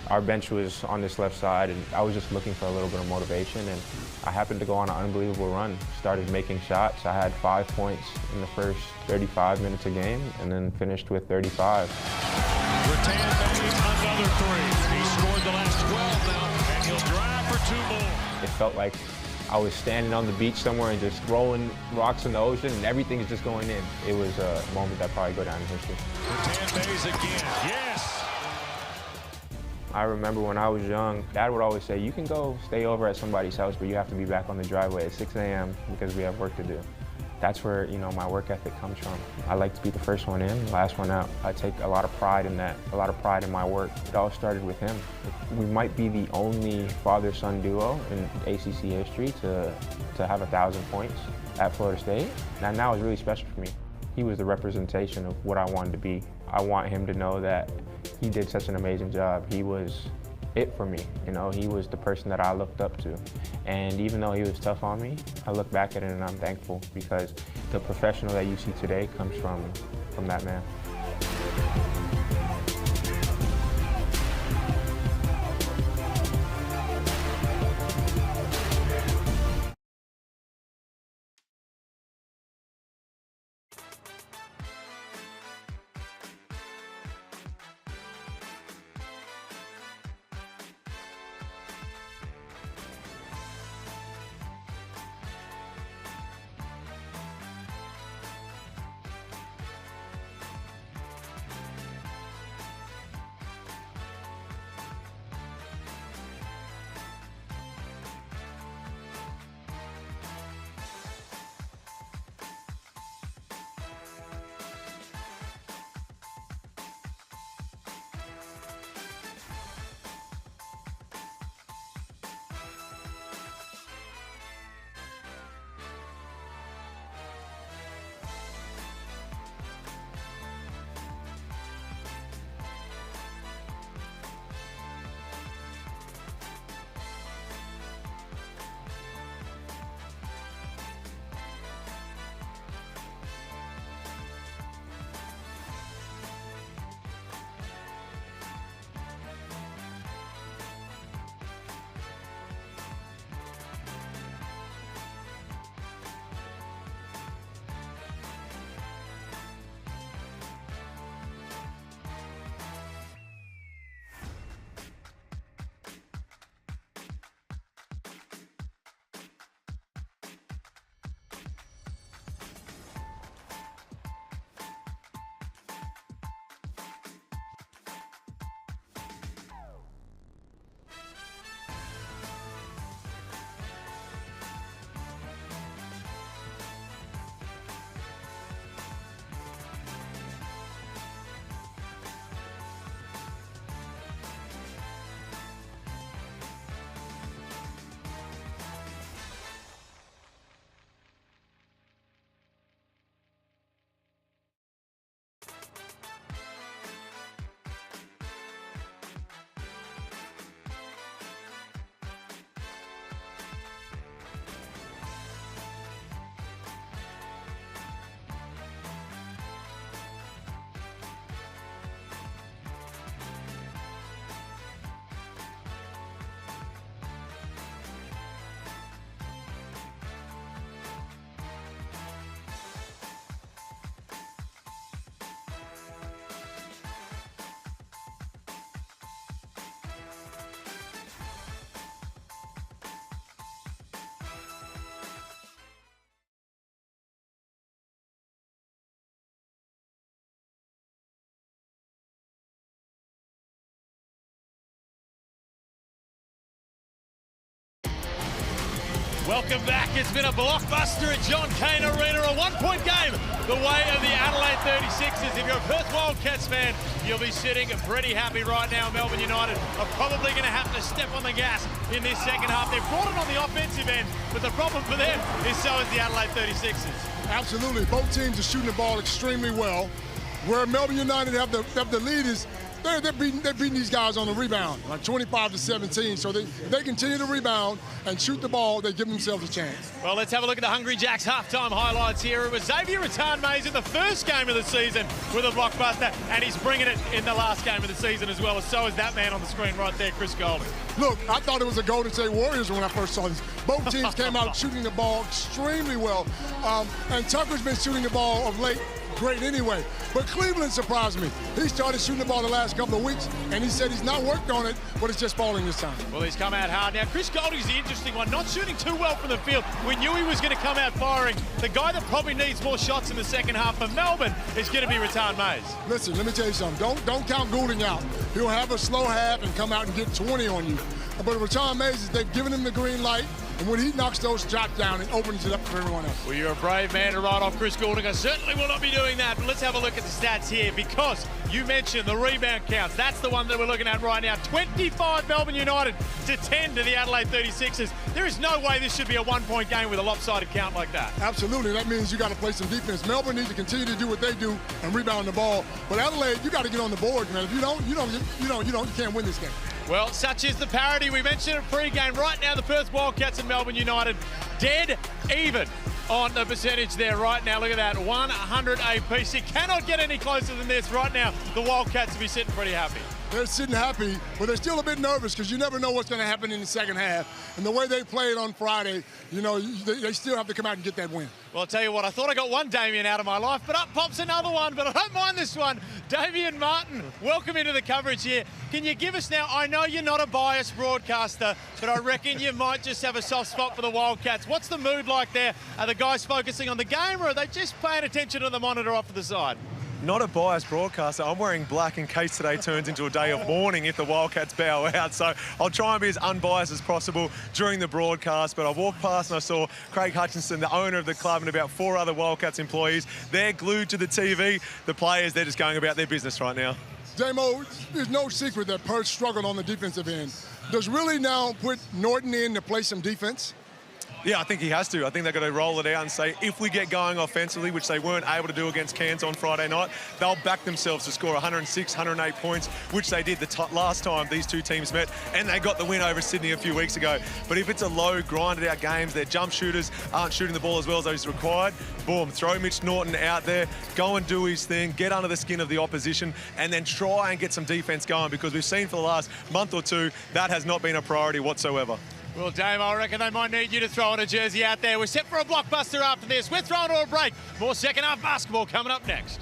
Our bench was on this left side, and I was just looking for a little bit of motivation, and I happened to go on an unbelievable run. Started making shots. I had 5 points in the first 35 minutes a game, and then finished with 35. Rattan-Mays, another 3. He scored the last 12 now, and he'll drive for 2 more. It felt like I was standing on the beach somewhere and just throwing rocks in the ocean, and everything is just going in. It was a moment that probably go down in history. Rattan-Mays again, yes! I remember when I was young, Dad would always say, you can go stay over at somebody's house, but you have to be back on the driveway at 6 a.m. because we have work to do. That's where, my work ethic comes from. I like to be the first one in, last one out. I take a lot of pride in that, a lot of pride in my work. It all started with him. We might be the only father-son duo in ACC history to have 1,000 points at Florida State. And that was really special for me. He was the representation of what I wanted to be. I want him to know that he did such an amazing job. He was it for me, he was the person that I looked up to. And even though he was tough on me, I look back at it and I'm thankful because the professional that you see today comes from that man. Welcome back. It's been a blockbuster at John Cain Arena, a one-point game the way of the Adelaide 36ers. If you're a Perth Wildcats fan, you'll be sitting pretty happy right now. Melbourne United are probably going to have to step on the gas in this second half. They've brought it on the offensive end, but the problem for them is so is the Adelaide 36ers. Absolutely. Both teams are shooting the ball extremely well. Where Melbourne United have the lead is they're beating these guys on the rebound, like 25-17. So they continue to rebound and shoot the ball. They give themselves a chance. Well, let's have a look at the Hungry Jacks halftime highlights here. It was Xavier Rattan-Mays in the first game of the season with a blockbuster, and he's bringing it in the last game of the season as well. So is that man on the screen right there, Chris Golding. Look, I thought it was the Golden State Warriors when I first saw this. Both teams came out shooting the ball extremely well, and Tucker's been shooting the ball of late great anyway. But Cleveland surprised me. He started shooting the ball the last couple of weeks, and he said he's not worked on it, but it's just falling this time. Well, he's come out hard. Now, Chris Golding's the interesting one, not shooting too well from the field. We knew he was going to come out firing. The guy that probably needs more shots in the second half for Melbourne is going to be Rattan-Mays. Listen, let me tell you something. Don't count Goulding out. He'll have a slow half and come out and get 20 on you. But Rattan-Mays, they've given him the green light, and when he knocks those shots down, it opens it up for everyone else. Well, you're a brave man to write off Chris Goulding. I certainly will not be doing that. But let's have a look at the stats here, because you mentioned the rebound counts. That's the one that we're looking at right now. 25 Melbourne United to 10 to the Adelaide 36ers. There is no way this should be a one-point game with a lopsided count like that. Absolutely. That means you got to play some defense. Melbourne needs to continue to do what they do and rebound the ball. But Adelaide, you got to get on the board, man. If you don't, you can't win this game. Well, such is the parity. We mentioned it pre-game. Right now, the Perth Wildcats and Melbourne United dead even on the percentage there right now. Look at that, 100 apiece. You cannot get any closer than this right now. The Wildcats will be sitting pretty happy. They're sitting happy, but they're still a bit nervous because you never know what's going to happen in the second half. And the way they played on Friday, they still have to come out and get that win. Well, I'll tell you what, I thought I got one Damien out of my life, but up pops another one, but I don't mind this one. Damien Martin, welcome into the coverage here. Can you give us now, I know you're not a biased broadcaster, but I reckon you might just have a soft spot for the Wildcats. What's the mood like there? Are the guys focusing on the game, or are they just paying attention to the monitor off to the side? Not a biased broadcaster. I'm wearing black in case today turns into a day of mourning if the Wildcats bow out. So I'll try and be as unbiased as possible during the broadcast. But I walked past and I saw Craig Hutchinson, the owner of the club, and about 4 other Wildcats employees. They're glued to the TV. The players, they're just going about their business right now. J-Mo, there's no secret that Perth struggled on the defensive end. Does really now put Norton in to play some defense? Yeah, I think he has to. I think they've got to roll it out and say, if we get going offensively, which they weren't able to do against Cairns on Friday night, they'll back themselves to score 106, 108 points, which they did the last time these two teams met, and they got the win over Sydney a few weeks ago. But if it's a low, grinded-out games, their jump shooters aren't shooting the ball as well as those required, boom, throw Mitch Norton out there, go and do his thing, get under the skin of the opposition, and then try and get some defense going, because we've seen for the last month or two, that has not been a priority whatsoever. Well, Dave, I reckon they might need you to throw on a jersey out there. We're set for a blockbuster after this. We're throwing to a break. More second half basketball coming up next.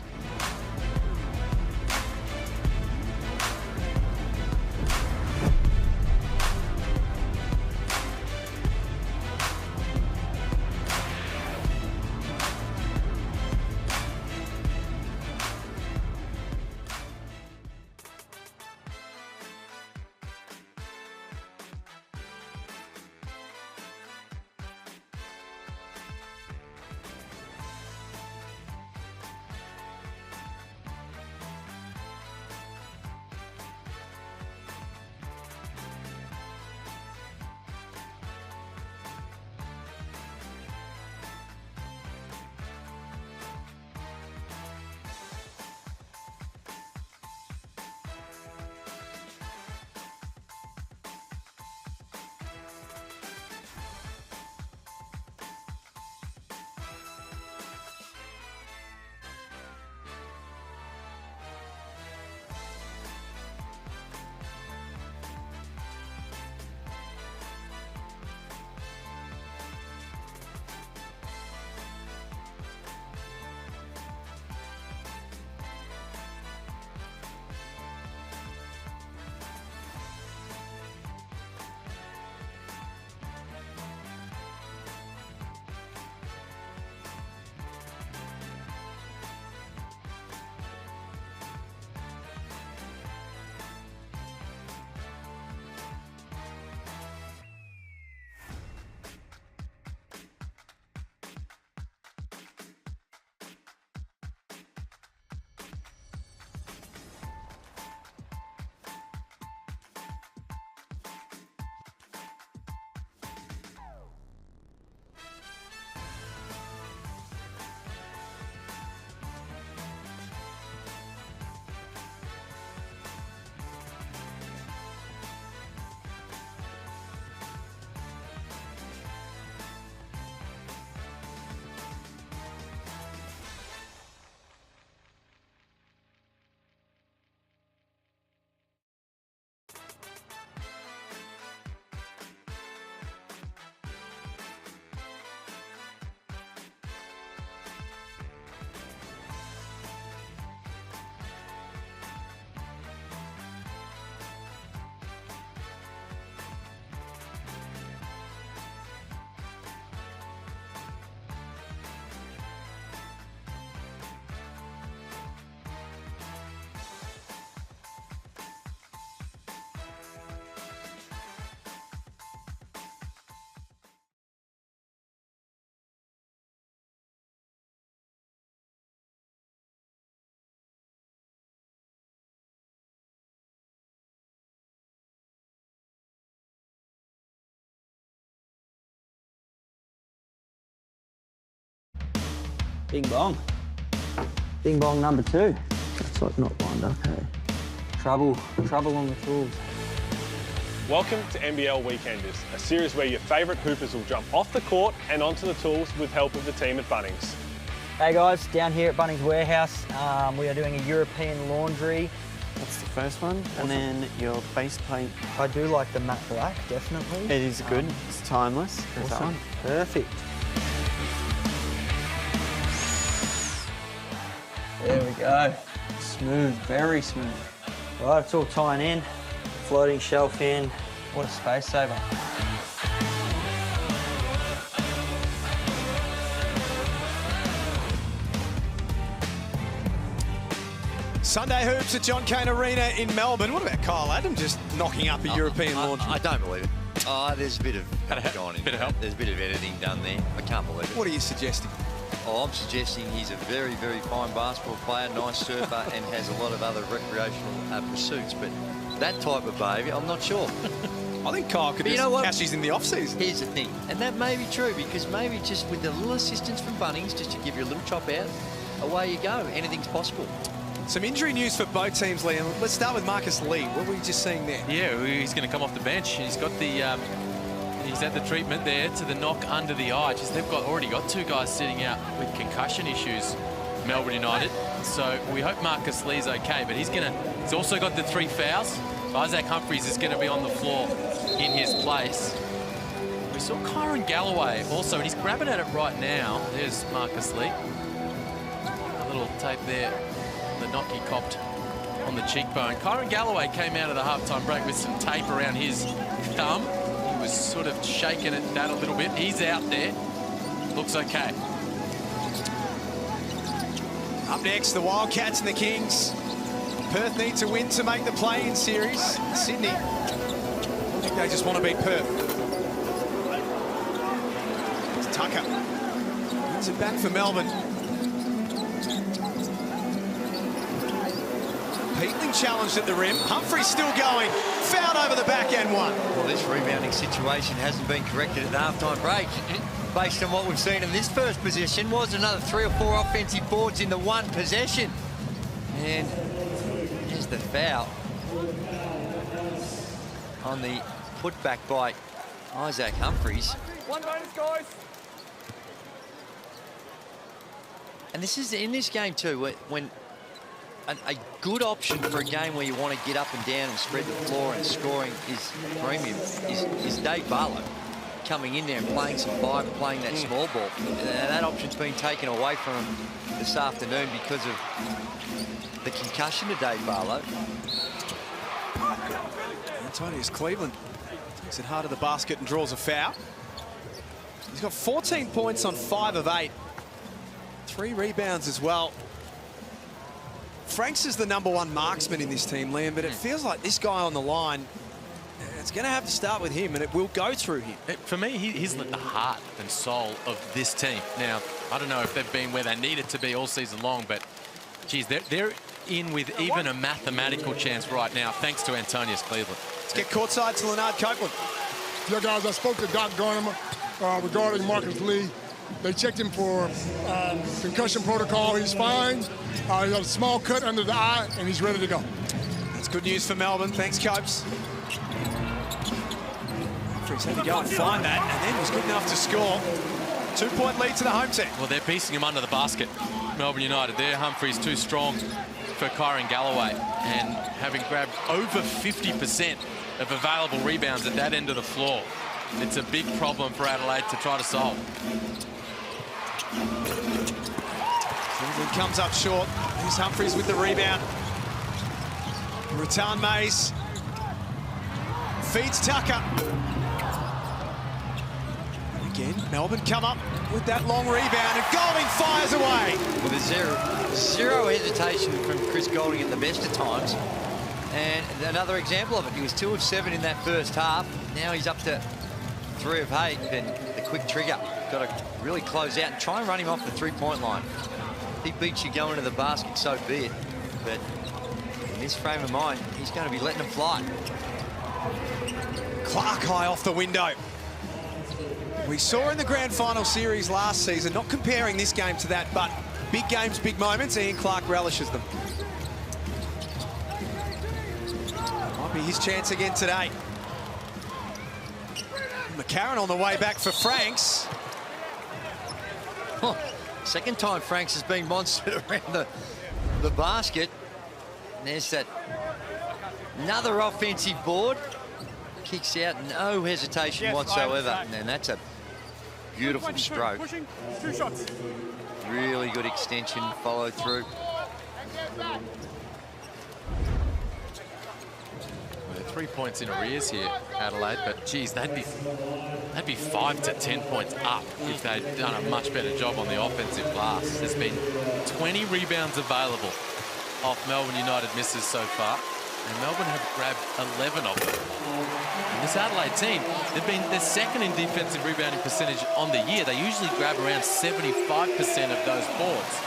Bing bong. Bing bong number 2. That's like not lined up, hey? Trouble on the tools. Welcome to NBL Weekenders, a series where your favourite hoopers will jump off the court and onto the tools with help of the team at Bunnings. Hey guys, down here at Bunnings Warehouse, we are doing a European laundry. That's the first one, and then your base paint. I do like the matte black, definitely. It is good, it's timeless. Awesome, perfect. There we go. Smooth, very smooth. Right, it's all tying in. Floating shelf in. What a space saver. Sunday hoops at John Cain Arena in Melbourne. What about Kyle Adam just knocking up a European laundry? I don't believe it. There's a bit of help in there. There's a bit of editing done there. I can't believe it. What are you suggesting? I'm suggesting he's a very, very fine basketball player, nice surfer, and has a lot of other recreational pursuits. But that type of behaviour, I'm not sure. I think Kyle could catch these in the off-season. Here's the thing, and that may be true, because maybe just with a little assistance from Bunnings, just to give you a little chop out, away you go. Anything's possible. Some injury news for both teams, Liam. Let's start with Marcus Lee. What were you just seeing there? Yeah, he's going to come off the bench. He's got the... He's had the treatment there to the knock under the eye. Just they've already got 2 guys sitting out with concussion issues, Melbourne United. So we hope Marcus Lee's okay, but he's also got the 3 fouls. Isaac Humphries is going to be on the floor in his place. We saw Kyron Galloway also, and he's grabbing at it right now. There's Marcus Lee. A little tape there, the knock he copped on the cheekbone. Kyron Galloway came out of the halftime break with some tape around his thumb. Was sort of shaking at that a little bit. He's out there. Looks okay. Up next, the Wildcats and the Kings. Perth need to win to make the play-in series. Sydney, I think they just want to beat Perth. It's Tucker. Wins it back for Melbourne. Peatling challenged at the rim. Humphrey's still going. Fouled over the back end one. Well, this rebounding situation hasn't been corrected at the halftime break. Based on what we've seen in this first possession, was another 3 or 4 offensive boards in the one possession. And here's the foul on the putback by Isaac Humphries. 1 bonus, guys. And this is in this game too, when a good option for a game where you want to get up and down and spread the floor and scoring is premium is Dave Barlow coming in there and playing some 5 and playing that small ball. And that option's been taken away from him this afternoon because of the concussion to Dave Barlow. Antonius Cleveland takes it hard to the basket and draws a foul. He's got 14 points on 5 of 8. 3 rebounds as well. Franks is the #1 marksman in this team, Liam, but it feels like this guy on the line, it's going to have to start with him, and it will go through him. For me, he's the heart and soul of this team. Now, I don't know if they've been where they needed to be all season long, but, geez, they're in with even a mathematical chance right now, thanks to Antonius Cleveland. Let's get courtside to Leonard Copeland. Yeah, guys, I spoke to Doc Garner regarding Marcus Lee. They checked him for concussion protocol. He's fine. He got a small cut under the eye, and he's ready to go. That's good news for Melbourne. Thanks, Copes. Humphries had to go and find that, and then was good enough to score. 2-point lead to the home team. Well, they're piecing him under the basket, Melbourne United. There, Humphries too strong for Kyron Galloway, and having grabbed over 50% of available rebounds at that end of the floor. It's a big problem for Adelaide to try to solve. Cleveland comes up short. Here's Humphries with the rebound. Rattan Mays feeds Tucker. And again, Melbourne come up with that long rebound, and Golding fires away. Well, there's zero hesitation from Chris Golding at the best of times. And another example of it, he was 2 of 7 in that first half. Now he's up to 3 of 8, and the quick trigger. Got to really close out and try and run him off the 3-point line. If he beats you going to the basket, so be it. But in this frame of mind, he's going to be letting them fly. Clark high off the window. We saw in the grand final series last season, not comparing this game to that, but big games, big moments. Ian Clark relishes them. Might be his chance again today. McCarron on the way back for Franks. Oh, second time Franks has been monstered around the basket. And there's that another offensive board. Kicks out, no hesitation whatsoever. And that's a beautiful stroke. 2 shots. Really good extension, followed through. They're 3 points in arrears here, Adelaide, but geez, they'd be 5 to 10 points up if they'd done a much better job on the offensive glass. There's been 20 rebounds available off Melbourne United misses so far, and Melbourne have grabbed 11 of them. And this Adelaide team, they're second in defensive rebounding percentage on the year. They usually grab around 75% of those boards.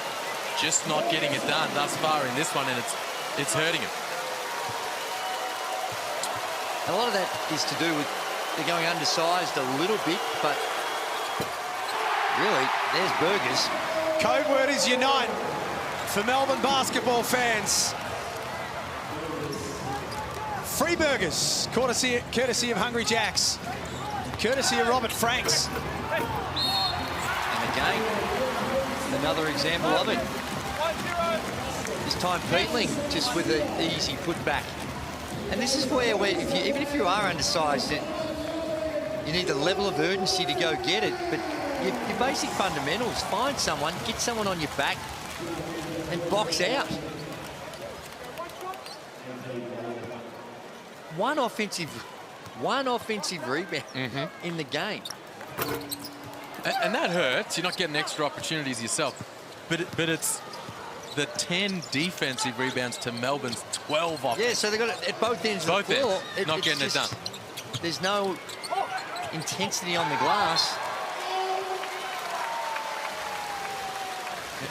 Just not getting it done thus far in this one, and it's hurting them. A lot of that is to do with they're going undersized a little bit, but really, there's Burgers. Code word is unite for Melbourne basketball fans. Free burgers, courtesy of Hungry Jacks, courtesy of Robert Franks. And again, another example of it. This time Peatling just with an easy putback. And this is where even if you are undersized, you need the level of urgency to go get it. But your basic fundamentals, find someone, get someone on your back, and box out. One offensive rebound in the game. And that hurts. You're not getting extra opportunities yourself. But it's the 10 defensive rebounds to Melbourne's 12 offensive. Yeah, so they've got it at both ends of the floor. Not getting it done. There's no intensity on the glass.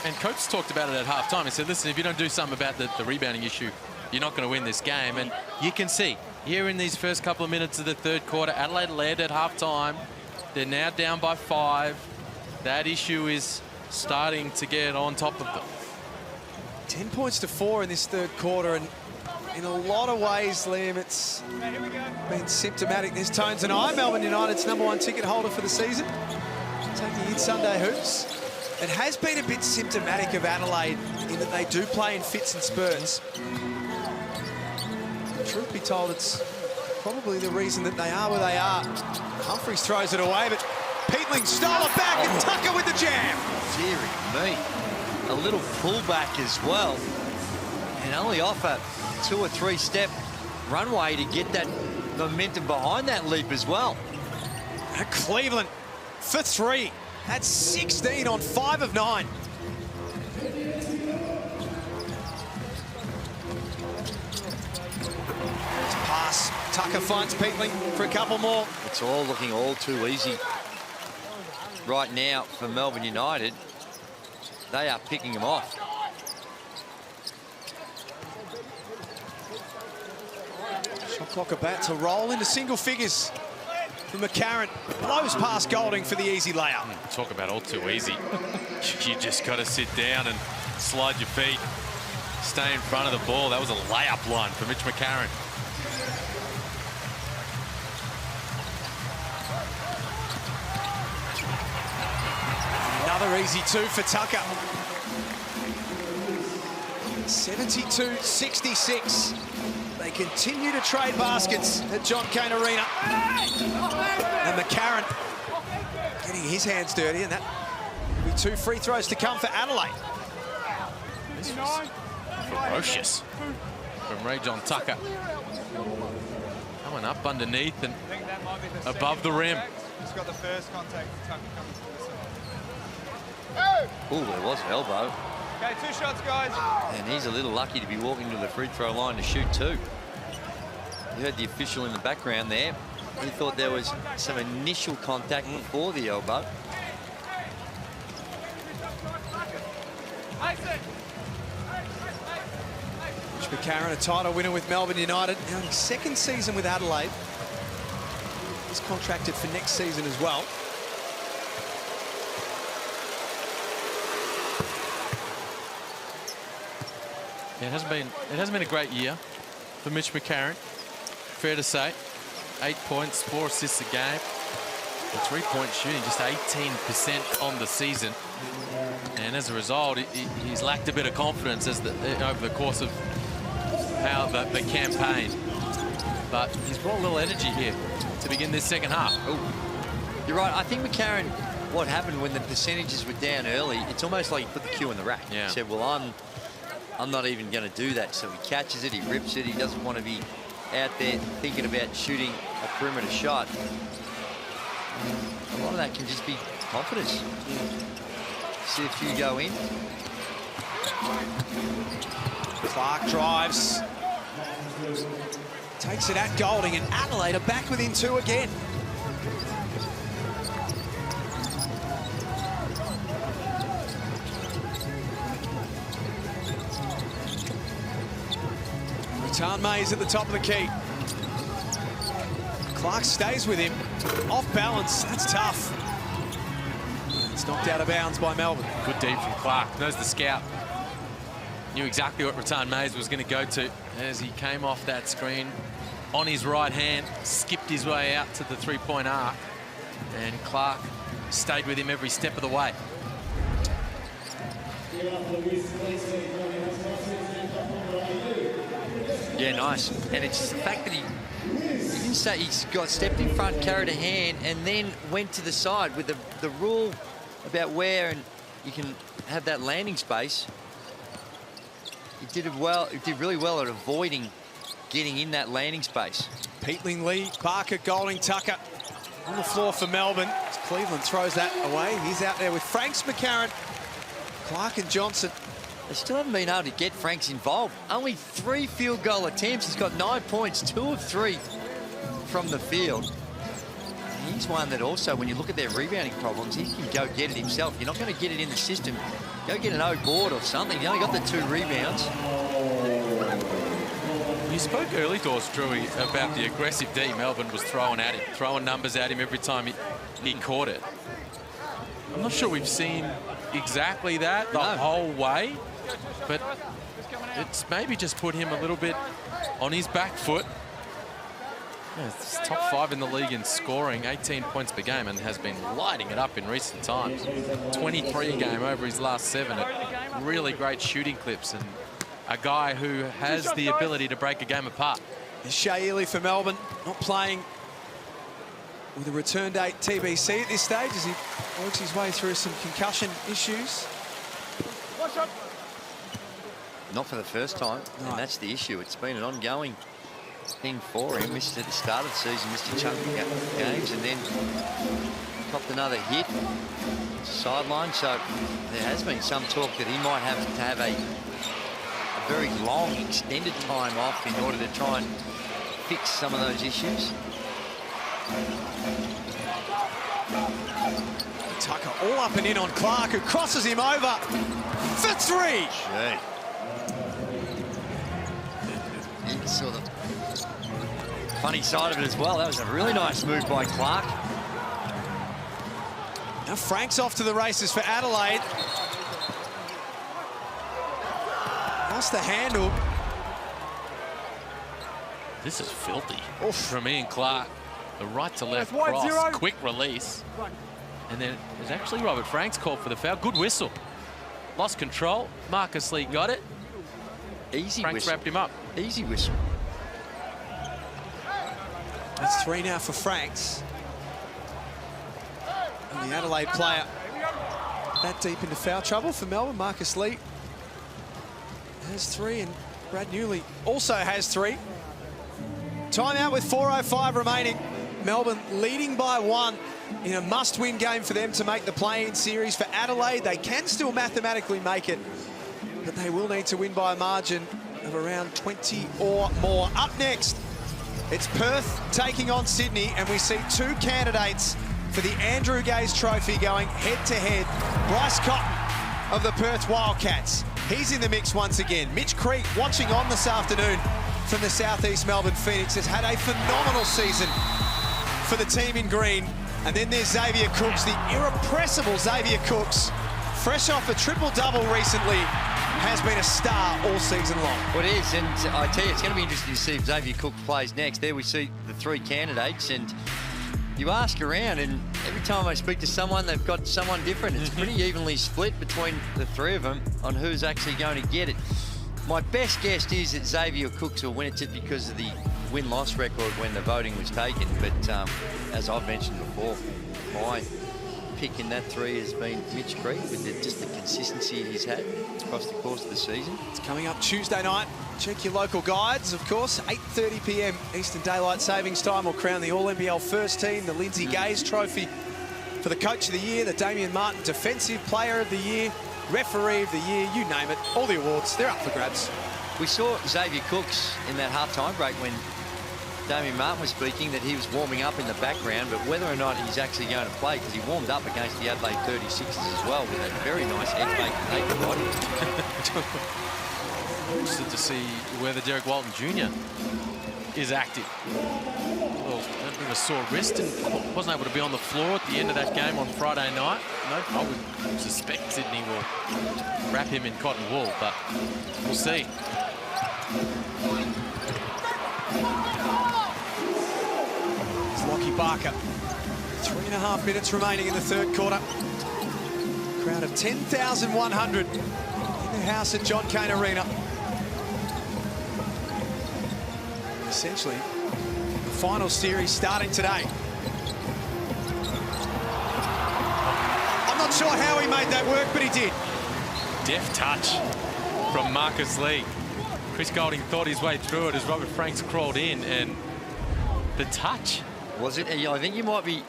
And coach talked about it at halftime. He said, listen, if you don't do something about the rebounding issue, you're not going to win this game. And you can see here in these first couple of minutes of the third quarter, Adelaide led at halftime. They're now down by 5. That issue is starting to get on top of them. 10 points to 4 in this third quarter, and in a lot of ways, Liam, it's been symptomatic. There's Tones and I, Melbourne United's #1 ticket holder for the season, taking in Sunday hoops. It has been a bit symptomatic of Adelaide in that they do play in fits and spurts. Truth be told, it's probably the reason that they are where they are. Humphries throws it away, but Peatling stole it back, and Tucker with the jam. Dearie me. A little pullback as well. And only off a 2 or 3 step runway to get that momentum behind that leap as well. Cleveland for 3. That's 16 on 5 of 9. Pass. Tucker finds Peatling for a couple more. It's all looking all too easy right now for Melbourne United. They are picking them off. Shot clock about to roll into single figures from McCarron. Blows past Golding for the easy layup. Talk about all too easy. You just got to sit down and slide your feet. Stay in front of the ball. That was a layup line for Mitch McCarron. Another easy 2 for Tucker. 72-66. They continue to trade baskets at John Cain Arena. And McCarron getting his hands dirty, and that will be 2 free throws to come for Adelaide. This was ferocious from Ray John Tucker. Coming up underneath and above the rim. He's got the first contact. Tucker coming through the Oh, there was an elbow. Okay, 2 shots, guys. And he's a little lucky to be walking to the free throw line to shoot 2. You heard the official in the background there. He thought there was some initial contact before the elbow. Mitch McCarron, a title winner with Melbourne United. Now in his 2nd season with Adelaide. He's contracted for next season as well. Yeah, it hasn't been a great year for Mitch McCarron. Fair to say. 8 points, 4 assists a game. And 3-point shooting, just 18% on the season. And as a result, he's lacked a bit of confidence over the course of the campaign. But he's brought a little energy here to begin this second half. Oh, you're right. I think McCarron, what happened when the percentages were down early, it's almost like he put the cue in the rack. Yeah. He said, well, I'm not even going to do that. So he catches it, he rips it. He doesn't want to be out there thinking about shooting a perimeter shot. A lot of that can just be confidence. See a few go in. Clark drives. Takes it at Golding, and Adelaide are back within 2 again. Return Mays at the top of the key. Clark stays with him. Off balance, that's tough. It's knocked out of bounds by Melbourne. Good deep from Clark, knows the scout. Knew exactly what Return Mays was going to go to as he came off that screen on his right hand, skipped his way out to the 3-point arc, and Clark stayed with him every step of the way. Yeah, nice. And it's the fact that he didn't say he's got stepped in front, carried a hand, and then went to the side with the rule about where and you can have that landing space. He did it well. He did really well at avoiding getting in that landing space. Peatling, Lee, Barker, Golding, Tucker on the floor for Melbourne. As Cleveland throws that away. He's out there with Franks, McCarron, Clark and Johnson. They still haven't been able to get Franks involved. Only 3 field goal attempts. He's got 9 points, 2 of 3 from the field. And he's one that also, when you look at their rebounding problems, he can go get it himself. You're not going to get it in the system. Go get an O board or something. He only got the 2 rebounds. You spoke early doors, Drewy, about the aggressive D Melbourne was throwing at him, throwing numbers at him every time he caught it. I'm not sure we've seen exactly that the whole way, but it's maybe just put him a little bit on his back foot. Yeah, it's top 5 in the league in scoring, 18 points per game, and has been lighting it up in recent times. 23 a game over his last 7 at really great shooting clips, and a guy who has the ability to break a game apart. Shea Ely for Melbourne, not playing with a return date TBC at this stage as he works his way through some concussion issues. Not for the first time, and that's the issue. It's been an ongoing thing for him. Missed at the start of the season, missed a chunk of games, and then copped another hit, sideline. So there has been some talk that he might have to have a very long, extended time off in order to try and fix some of those issues. Tucker all up and in on Clark, who crosses him over for 3. Gee. He saw the funny side of it as well. That was a really nice move by Clark. Now Frank's off to the races for Adelaide. Lost the handle. This is filthy from Ian Clark. The right to left cross, quick release. And then it was actually Robert Franks called for the foul. Good whistle. Lost control. Marcus Lee got it. Easy Franks whistle. wrapped him up. Easy whistle. That's 3 now for Franks. And the Adelaide player that deep into foul trouble for Melbourne. Marcus Lee has 3, and Brad Newley also has 3. Timeout with 4:05 remaining. Melbourne leading by 1 in a must-win game for them to make the play-in series. For Adelaide, they can still mathematically make it, but they will need to win by a margin of around 20 or more. Up next, it's Perth taking on Sydney, and we see 2 candidates for the Andrew Gaze Trophy going head-to-head. Bryce Cotton of the Perth Wildcats. He's in the mix once again. Mitch Creek, watching on this afternoon from the Southeast Melbourne Phoenix, has had a phenomenal season for the team in green. And then there's Xavier Cooks, the irrepressible Xavier Cooks, fresh off a triple-double recently has been a star all season long. Well, it is, and I tell you, it's going to be interesting to see if Xavier Cook plays next. There we see the three candidates, and you ask around, and every time I speak to someone, they've got someone different. It's pretty evenly split between the three of them on who's actually going to get it. My best guess is that Xavier Cooks will win it just because of the win-loss record when the voting was taken. But as I've mentioned before, my pick in that three has been Mitch Creek with just the consistency he's had across the course of the season. It's coming up Tuesday night. Check your local guides, of course. 8:30 p.m. Eastern Daylight Savings Time will crown the All-NBL first team, the Lindsay Gaze Trophy for the Coach of the Year, the Damian Martin Defensive Player of the Year, Referee of the Year, you name it. All the awards, they're up for grabs. We saw Xavier Cooks in that half-time break when Damian Martin was speaking that he was warming up in the background, but whether or not he's actually going to play, because he warmed up against the Adelaide 36ers as well with a very nice edge-making body. Interested to see whether Derek Walton Jr. is active. Well, a bit of a sore wrist and wasn't able to be on the floor at the end of that game on Friday night. No, I would suspect Sydney will wrap him in cotton wool, but we'll see. It's Lockie Barker. 3.5 minutes remaining in the third quarter. Crowd of 10,100 in the house at John Cain Arena. Essentially, the final series starting today. I'm not sure how he made that work, but he did. Deft touch from Marcus Lee. Chris Golding thought his way through it as Robert Franks crawled in, and the touch. Was it? I think you might be...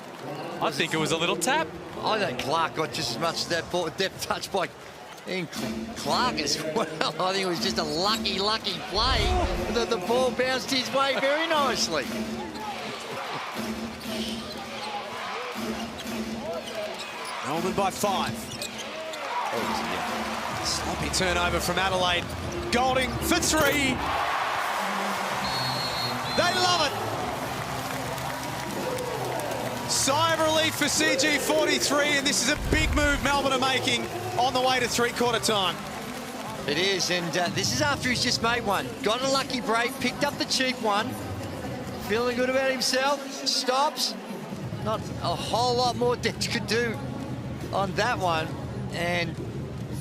I think it was a little tap. I think Clark got just as much as that ball. Depth touch by Clark as well. I think it was just a lucky play that the ball bounced his way very nicely. Melbourne by 5. Sloppy turnover from Adelaide. Golding for 3. They love it. Sigh of relief for CG43, and this is a big move Melbourne are making on the way to three-quarter time. It is, and this is after he's just made one. Got a lucky break, picked up the cheap one. Feeling good about himself. Stops. Not a whole lot more Dent could do on that one. And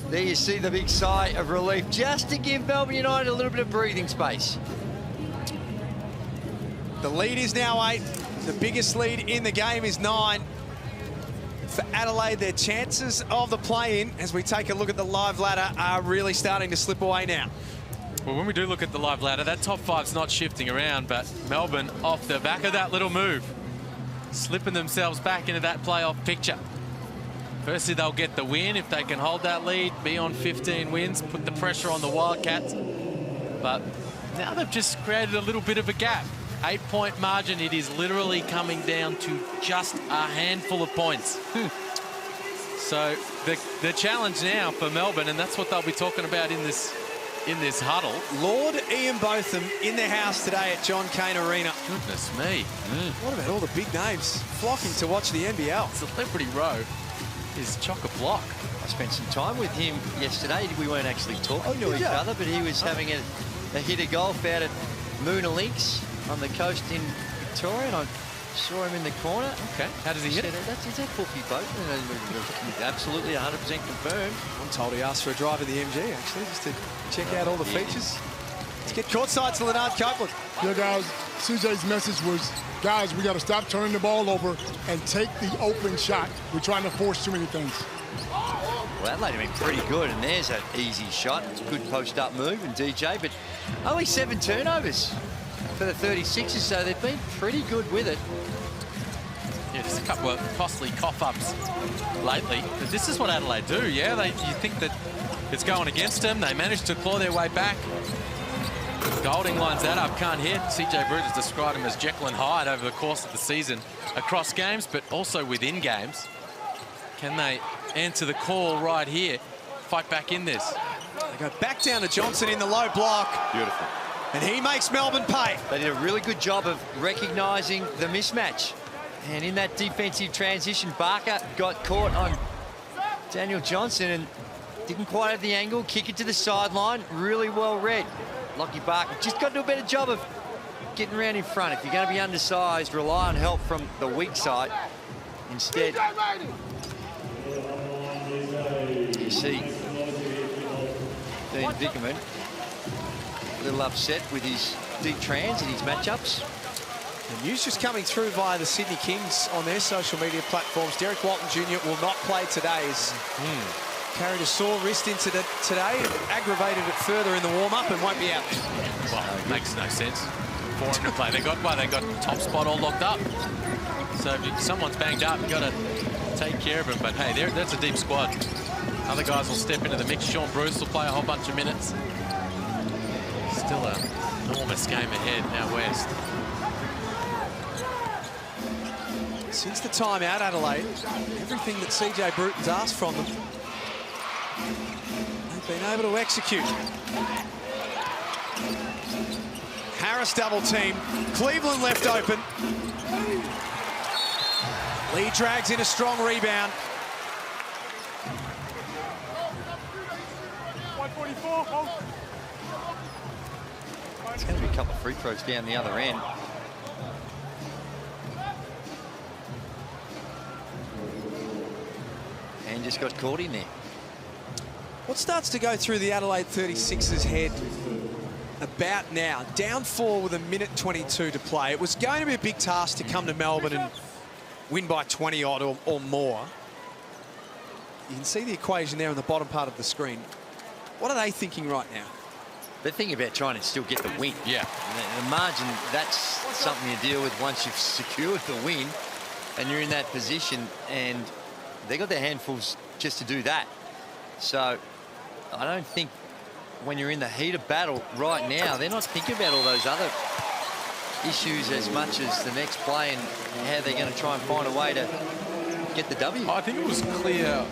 there you see the big sigh of relief, just to give Melbourne United a little bit of breathing space. The lead is now 8. The biggest lead in the game is 9. For Adelaide, their chances of the play-in, as we take a look at the live ladder, are really starting to slip away now. Well, when we do look at the live ladder, that top 5's not shifting around, but Melbourne, off the back of that little move, slipping themselves back into that playoff picture. Firstly, they'll get the win if they can hold that lead, be on 15 wins, put the pressure on the Wildcats. But now they've just created a little bit of a gap. 8-point margin, it is literally coming down to just a handful of points. So the challenge now for Melbourne, and that's what they'll be talking about in this huddle. Lord Ian Botham in their house today at John Cain Arena. Goodness me. What about all the big names flocking to watch the NBL? Celebrity Row is chock-a-block. I spent some time with him yesterday. We weren't actually talking to each other, but he was having a hit of golf out at Moona Links on the coast in Victoria, and I saw him in the corner. Okay, how does he hit it? That's a Pookie boat. Absolutely 100% confirmed. I'm told he asked for a drive in the MG, actually, just to check out all the features. Let's get courtside to Leonard Copeland. Yeah, guys, CJ's message was, guys, we got to stop turning the ball over and take the open shot. We're trying to force too many things. Well, Adelaide have been pretty good, and there's an easy shot. It's a good post-up move, and DJ, but only 7 turnovers for the 36ers, so they've been pretty good with it. Yeah, just a couple of costly cough-ups lately. But this is what Adelaide do, yeah? You think that it's going against them. They managed to claw their way back. Golding lines that up, can't hit. CJ Bruce has described him as Jekyll and Hyde over the course of the season across games, but also within games. Can they answer the call right here? Fight back in this. They go back down to Johnson in the low block. Beautiful. And he makes Melbourne pay. They did a really good job of recognising the mismatch. And in that defensive transition, Barker got caught on Daniel Johnson and Didn't quite have the angle. Kick it to the sideline. Really well read. Lockie Barker just got to do a better job of getting around in front. If you're going to be undersized, rely on help from the weak side. Instead, you see Dean Vickerman a little upset with his deep trans in his matchups. The news just coming through via the Sydney Kings on their social media platforms. Derek Walton Jr. will not play today. He's carried a sore wrist into today, aggravated it further in the warm-up and won't be out. Well, it makes no sense for him to play. They got top spot all locked up. So if someone's banged up, you've got to take care of him. But hey, that's a deep squad. Other guys will step into the mix. Sean Bruce will play a whole bunch of minutes. Still an enormous game ahead out west. Since the time out, Adelaide, everything that CJ Bruton's asked from them, they've been able to execute. Harris double team. Cleveland left open. Lee drags in a strong rebound. 144. It's going to be a couple of free throws down the other end. And just got caught in there. What starts to go through the Adelaide 36ers' head about now? Down 4 with 1:22 to play. It was going to be a big task to come to Melbourne and win by 20 odd or more. You can see the equation there on the bottom part of the screen. What are they thinking right now? They're thinking about trying to still get the win. Yeah. The margin, that's something you deal with once you've secured the win and you're in that position, and they got their handfuls just to do that. So I don't think when you're in the heat of battle right now, they're not thinking about all those other issues as much as the next play and how they're going to try and find a way to get the W. I think it was clear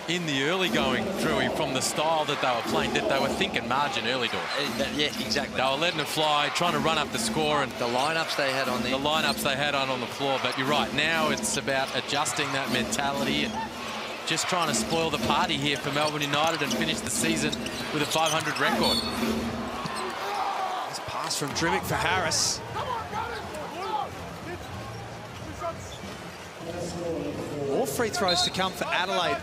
in the early going, Drewy, from the style that they were playing, that they were thinking margin early door. Yeah, exactly. They were letting it fly, trying to run up the score, and the lineups they had on the floor. But you're right, now it's about adjusting that mentality and just trying to spoil the party here for Melbourne United and finish the season with a 500 record. This pass from Drimmick for Harris. More free throws to come for Adelaide.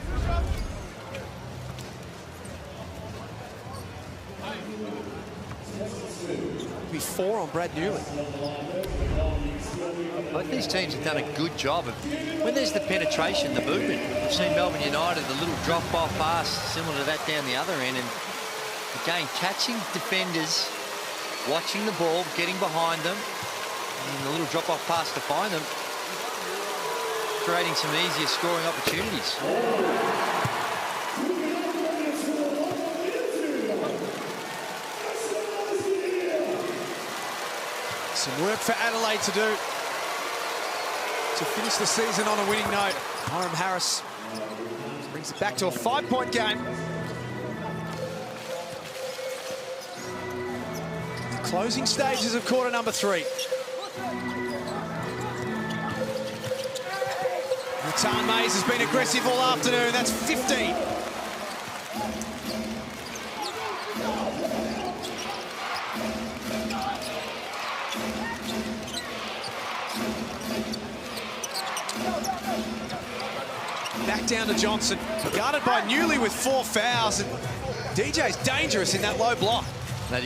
Be 4 on Brad Newley. Both these teams have done a good job of, when there's the penetration, the movement. We've seen Melbourne United, the little drop-off pass, similar to that down the other end, and again, catching defenders, watching the ball, getting behind them, and the little drop-off pass to find them, creating some easier scoring opportunities. Some work for Adelaide to do to finish the season on a winning note. Hiram Harris brings it back to a 5-point game. The closing stages of quarter number 3. Natan Mays has been aggressive all afternoon. That's 15. Back down to Johnson, guarded by Newley with 4 fouls. And DJ's dangerous in that low block. No,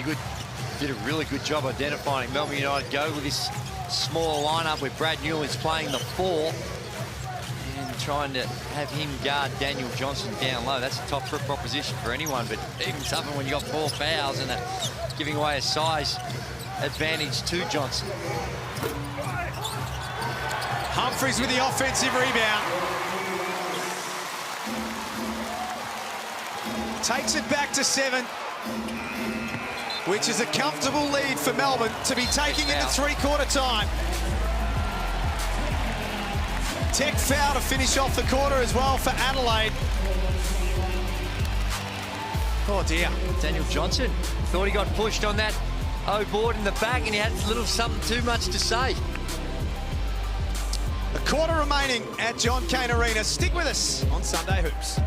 did a really good job identifying Melbourne United go with this small lineup where Brad Newland's playing the 4 and trying to have him guard Daniel Johnson down low. That's a top proposition for anyone, but even tougher when you got 4 fouls and giving away a size advantage to Johnson. Humphries with the offensive rebound. Takes it back to 7, which is a comfortable lead for Melbourne to be taking into 3-quarter time. Tech foul to finish off the quarter as well for Adelaide. Oh dear. Daniel Johnson thought he got pushed on that O-board in the back and he had a little something too much to say. A quarter remaining at John Cain Arena. Stick with us on Sunday Hoops.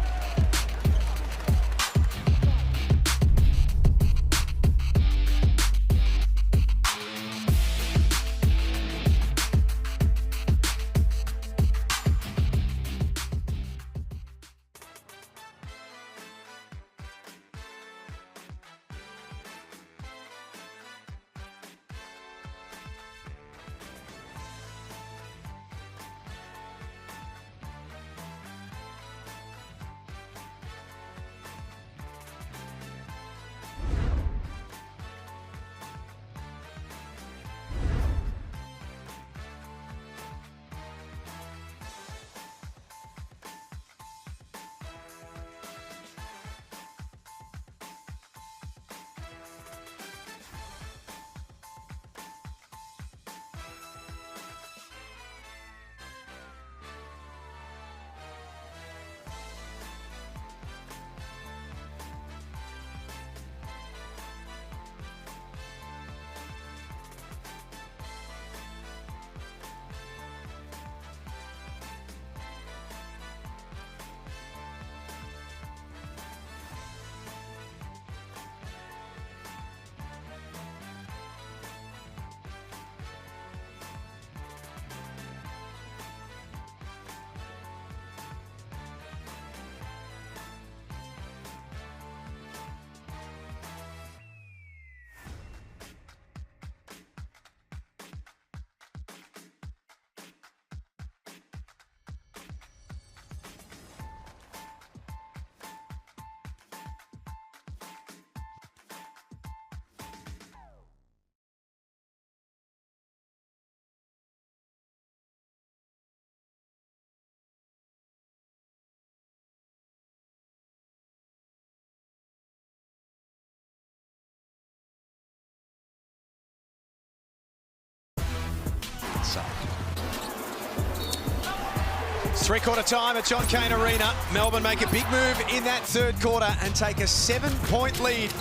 Three-quarter time at John Cain Arena. Melbourne make a big move in that third quarter and take a 7-point lead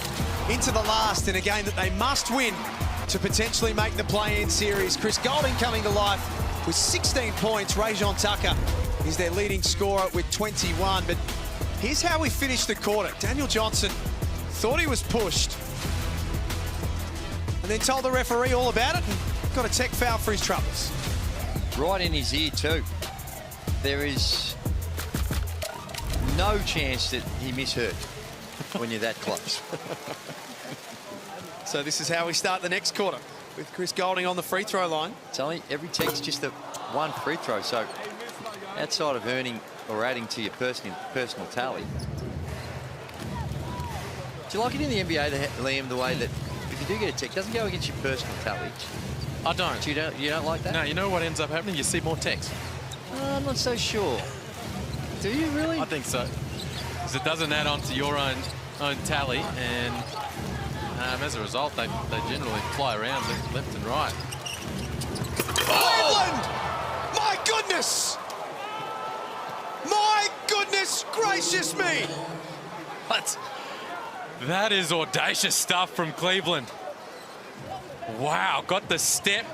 into the last in a game that they must win to potentially make the play-in series. Chris Goulding coming to life with 16 points. Rajon Tucker is their leading scorer with 21. But here's how we finished the quarter. Daniel Johnson thought he was pushed and then told the referee all about it and got a tech foul for his troubles. Right in his ear too. There is no chance that he misheard when you're that close. So this is how we start the next quarter with Chris Goulding on the free throw line. It's only every tech's just a one free throw, so outside of earning or adding to your personal tally. Do you like it in the NBA, Liam, the way that if you do get a tech, it doesn't go against your personal tally? I don't. You don't like that? No, you know what ends up happening? You see more text. I'm not so sure. Do you really? I think so. Because it doesn't add on to your own tally, and as a result, they generally fly around left and right. Cleveland! My goodness! My goodness gracious me! What? That is audacious stuff from Cleveland. Wow, got the step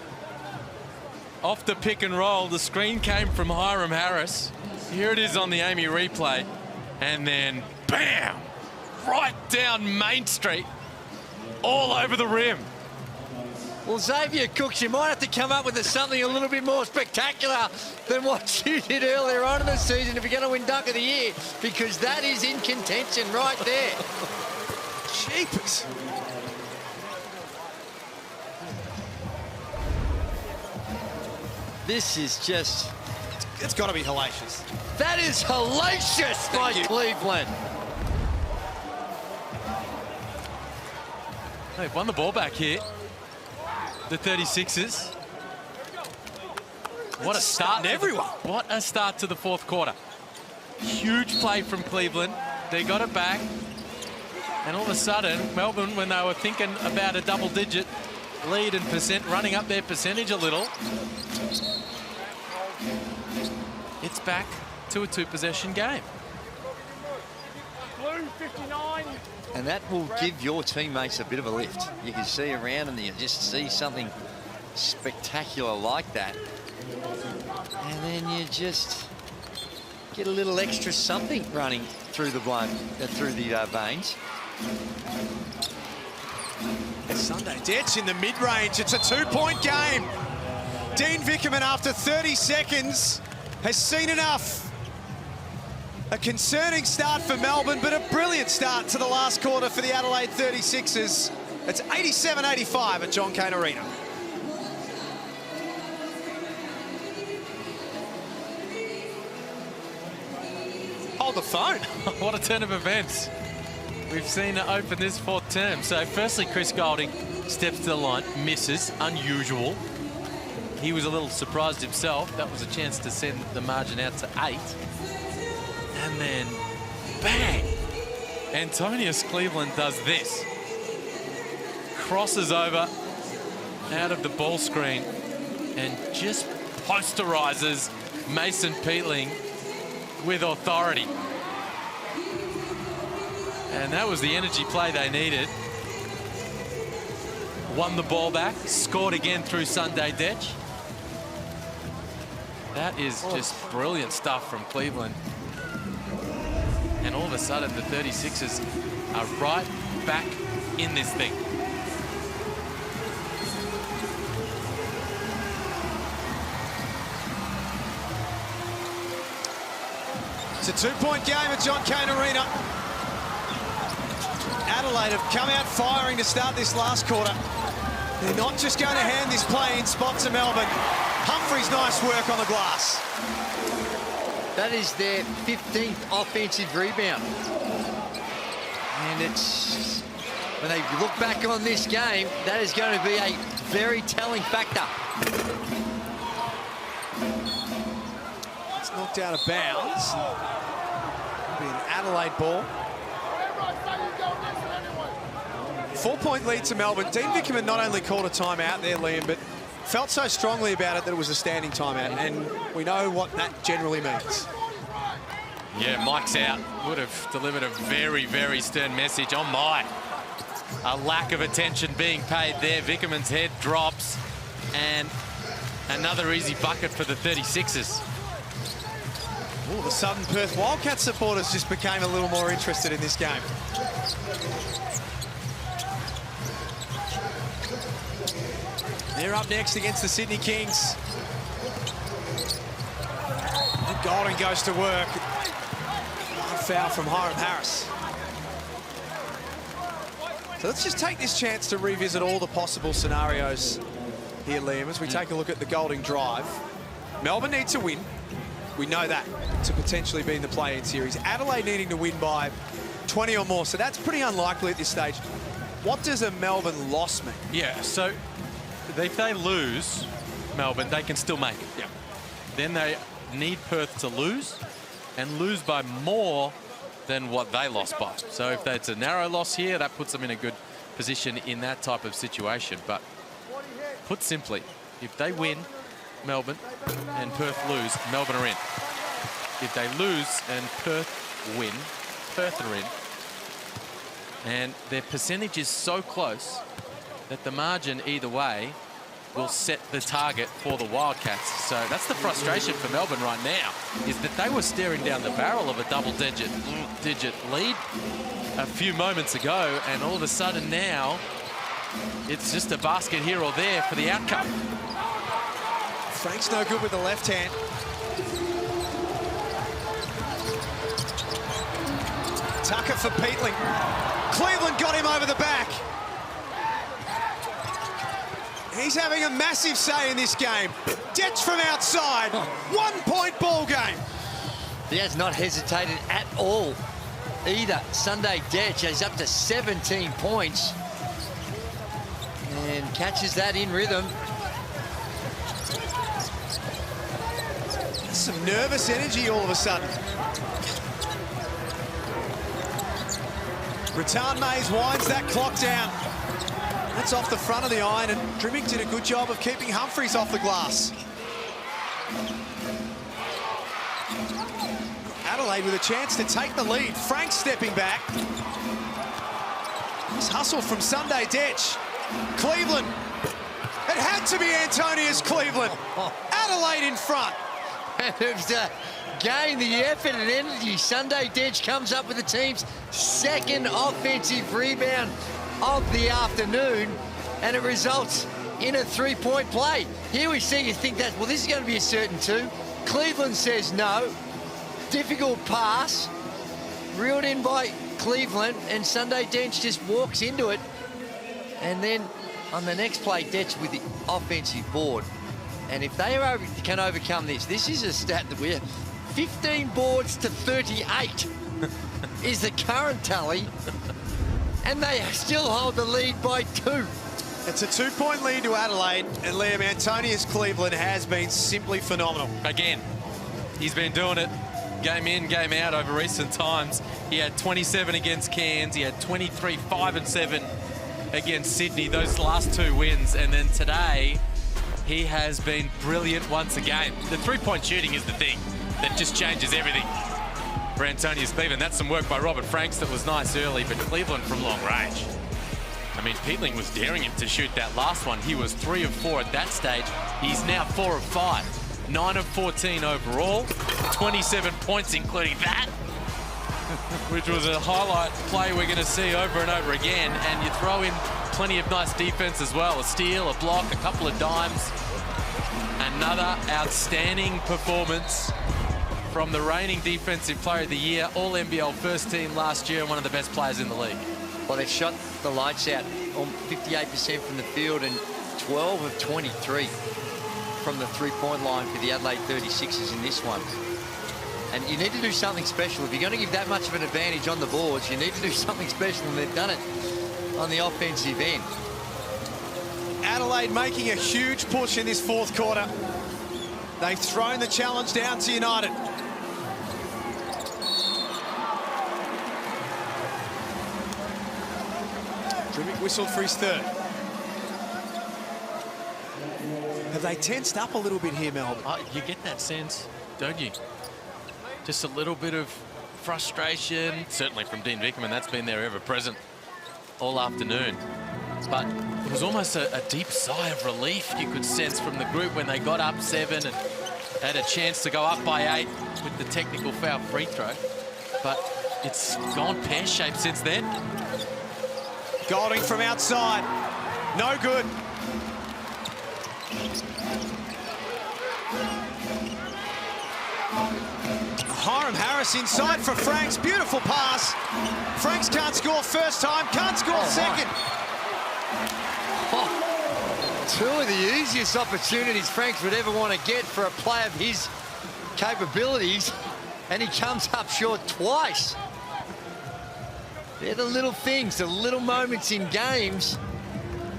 off the pick and roll. The screen came from Hiram Harris. Here it is on the Amy replay. And then, bam! Right down Main Street. All over the rim. Well, Xavier Cooks, you might have to come up with something a little bit more spectacular than what you did earlier on in the season if you're going to win Dunk of the Year, because that is in contention right there. Jeepers. This is just... It's got to be hellacious. That is hellacious by Cleveland. They've won the ball back here. The 36ers. What a start. Everyone. What a start to the fourth quarter. Huge play from Cleveland. They got it back. And all of a sudden, Melbourne, when they were thinking about a double-digit lead and running up their percentage a little, it's back to a two-possession game. Blue 59. And that will give your teammates a bit of a lift. You can see around and you just see something spectacular like that. And then you just get a little extra something running through the veins. Sunday Detch in the mid-range. It's a two-point game. Dean Vickerman, after 30 seconds, has seen enough. A concerning start for Melbourne, but a brilliant start to the last quarter for the Adelaide 36ers. It's 87-85 at John Cain Arena. Hold the phone. What a turn of events we've seen to open this fourth term. So firstly, Chris Goulding steps to the line, misses, unusual. He was a little surprised himself. That was a chance to send the margin out to 8. And then, bang! Antonius Cleveland does this. Crosses over out of the ball screen and just posterizes Mason Peatling with authority. And that was the energy play they needed. Won the ball back, scored again through Sunday Detch. That is just brilliant stuff from Cleveland. And all of a sudden, the 36ers are right back in this thing. It's a two-point game at John Cain Arena. Adelaide have come out firing to start this last quarter. They're not just going to hand this play-in spot to Melbourne. Humphrey's nice work on the glass. That is their 15th offensive rebound. And it's, when they look back on this game, that is going to be a very telling factor. It's knocked out of bounds. It'll be an Adelaide ball. 4-point lead to Melbourne. Dean Vickerman not only called a timeout there, Liam, but Felt so strongly about it that it was a standing timeout, and we know what that generally means. Yeah, Mike's out. Would have delivered a very, very stern message on Mike. A lack of attention being paid there. Vickerman's head drops, and another easy bucket for the 36ers. Oh, the Southern Perth Wildcats supporters just became a little more interested in this game. They're up next against the Sydney Kings. And Golding goes to work. Foul from Hiram Harris. So let's just take this chance to revisit all the possible scenarios here, Liam, as we take a look at the Golding drive. Melbourne needs to win. We know that, to potentially be in the play-in series. Adelaide needing to win by 20 or more, so that's pretty unlikely at this stage. What does a Melbourne loss mean? Yeah, so if they lose, Melbourne, they can still make it. Yeah. Then they need Perth to lose, and lose by more than what they lost by. So if that's a narrow loss here, that puts them in a good position in that type of situation. But put simply, if they win, Melbourne, and Perth lose, Melbourne are in. If they lose and Perth win, Perth are in. And their percentage is so close that the margin either way will set the target for the Wildcats. So that's the frustration for Melbourne right now, is that they were staring down the barrel of a double-digit lead a few moments ago, and all of a sudden now it's just a basket here or there for the outcome. Frank's no good with the left hand. Tucker for Peatling. Cleveland got him over the back. He's having a massive say in this game. Detch from outside. 1 point ball game. He has not hesitated at all either. Sunday Detch is up to 17 points and catches that in rhythm. Some nervous energy all of a sudden. Rattan Mays winds that clock down. That's off the front of the iron, and Drimmick did a good job of keeping Humphries off the glass. Adelaide with a chance to take the lead. Frank stepping back. This hustle from Sunday Detch. Cleveland. It had to be Antonius Cleveland. Adelaide in front. And gain the effort and energy. Sunday Detch comes up with the team's second offensive rebound of the afternoon, and it results in a three-point play. Here we see, you think that, well, this is going to be a certain two. Cleveland says no. Difficult pass, reeled in by Cleveland, and Sunday Detch just walks into it. And then on the next play, Detch with the offensive board. And if they can overcome this, this is a stat that we're 15 boards to 38 is the current tally. And they still hold the lead by 2. It's a 2-point lead to Adelaide, and Liam, Antonius Cleveland has been simply phenomenal. Again, he's been doing it game in, game out over recent times. He had 27 against Cairns. He had 23, 5 and 7 against Sydney, those last 2 wins. And then today, he has been brilliant once again. The three-point shooting is the thing that just changes everything for Antonius Cleveland. That's some work by Robert Franks that was nice early, but Cleveland from long range. I mean, Peatling was daring him to shoot that last one. He was 3 of 4 at that stage. He's now 4 of 5. 9 of 14 overall. 27 points, including that, which was a highlight play we're going to see over and over again. And you throw in plenty of nice defense as well. A steal, a block, a couple of dimes. Another outstanding performance from the reigning Defensive Player of the Year, All-NBL first team last year, and one of the best players in the league. Well, they've shot the lights out on 58% from the field and 12 of 23 from the three-point line for the Adelaide 36ers in this one. And you need to do something special. If you're going to give that much of an advantage on the boards, you need to do something special, and they've done it on the offensive end. Adelaide making a huge push in this fourth quarter. They've thrown the challenge down to United. Drimmick whistled for his third. they tensed up a little bit here, Melbourne? You get that sense, don't you? Just a little bit of frustration, certainly from Dean Vickerman. That's been there ever present all afternoon. But it was almost a deep sigh of relief you could sense from the group when they got up 7 and had a chance to go up by 8 with the technical foul free throw. But it's gone pear-shaped since then. Golding from outside. No good. Hiram Harris inside for Franks. Beautiful pass. Franks can't score first time, can't score second. Two of the easiest opportunities Franks would ever want to get for a player of his capabilities, and he comes up short twice. They're the little things, the little moments in games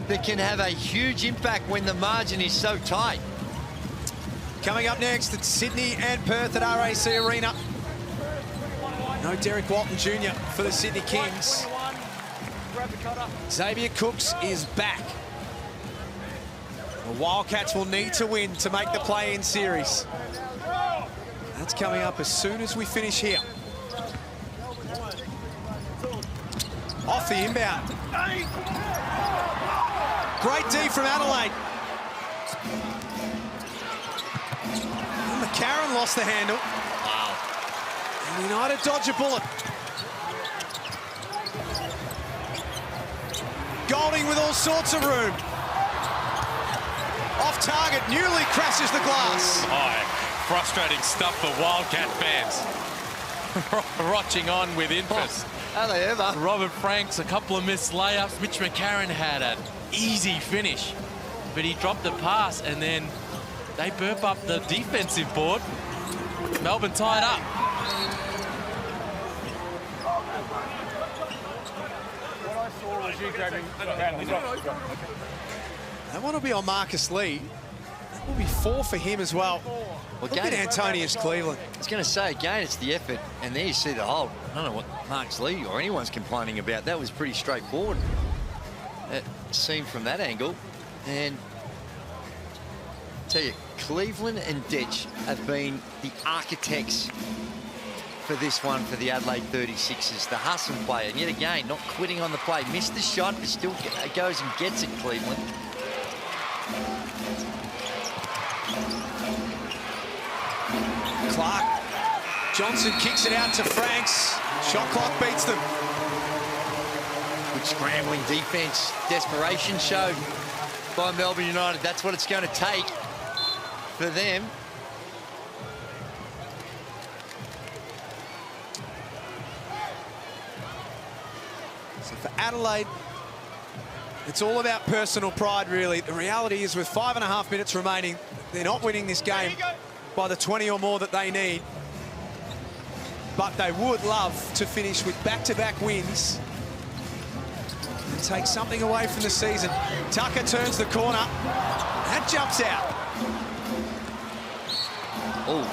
that can have a huge impact when the margin is so tight. Coming up next, it's Sydney and Perth at RAC Arena. No Derek Walton Jr. for the Sydney Kings. Xavier Cooks is back. The Wildcats will need to win to make the play-in series. That's coming up as soon as we finish here. Off the inbound. Great D from Adelaide. And McCarron lost the handle. Wow. And United dodge a bullet. Golding with all sorts of room. Off target, Newley crashes the glass. Oh, frustrating stuff for Wildcat fans. Watching on with interest. Are they ever? Robert Franks, a couple of missed layups. Mitch McCarron had an easy finish, but he dropped the pass, and then they burp up the defensive board. Melbourne tied up. What I saw was you grabbing. That one will be on Marcus Lee. That will be 4 for him as well. Look at Antonius Cleveland. I was going to say, again, it's the effort. And there you see the hold. I don't know what Marcus Lee or anyone's complaining about. That was pretty straightforward. Seen from that angle. And I tell you, Cleveland and Detch have been the architects for this one for the Adelaide 36ers. The hustle play. And yet again, not quitting on the play. Missed the shot, but still goes and gets it, Cleveland. Clark. Johnson kicks it out to Franks. Shot clock beats them. Good scrambling defense. Desperation showed by Melbourne United. That's what it's going to take for them. So for Adelaide, it's all about personal pride, really. The reality is, with 5.5 minutes remaining, they're not winning this game by the 20 or more that they need. But they would love to finish with back-to-back wins and take something away from the season. Tucker turns the corner. That jumps out. Oh.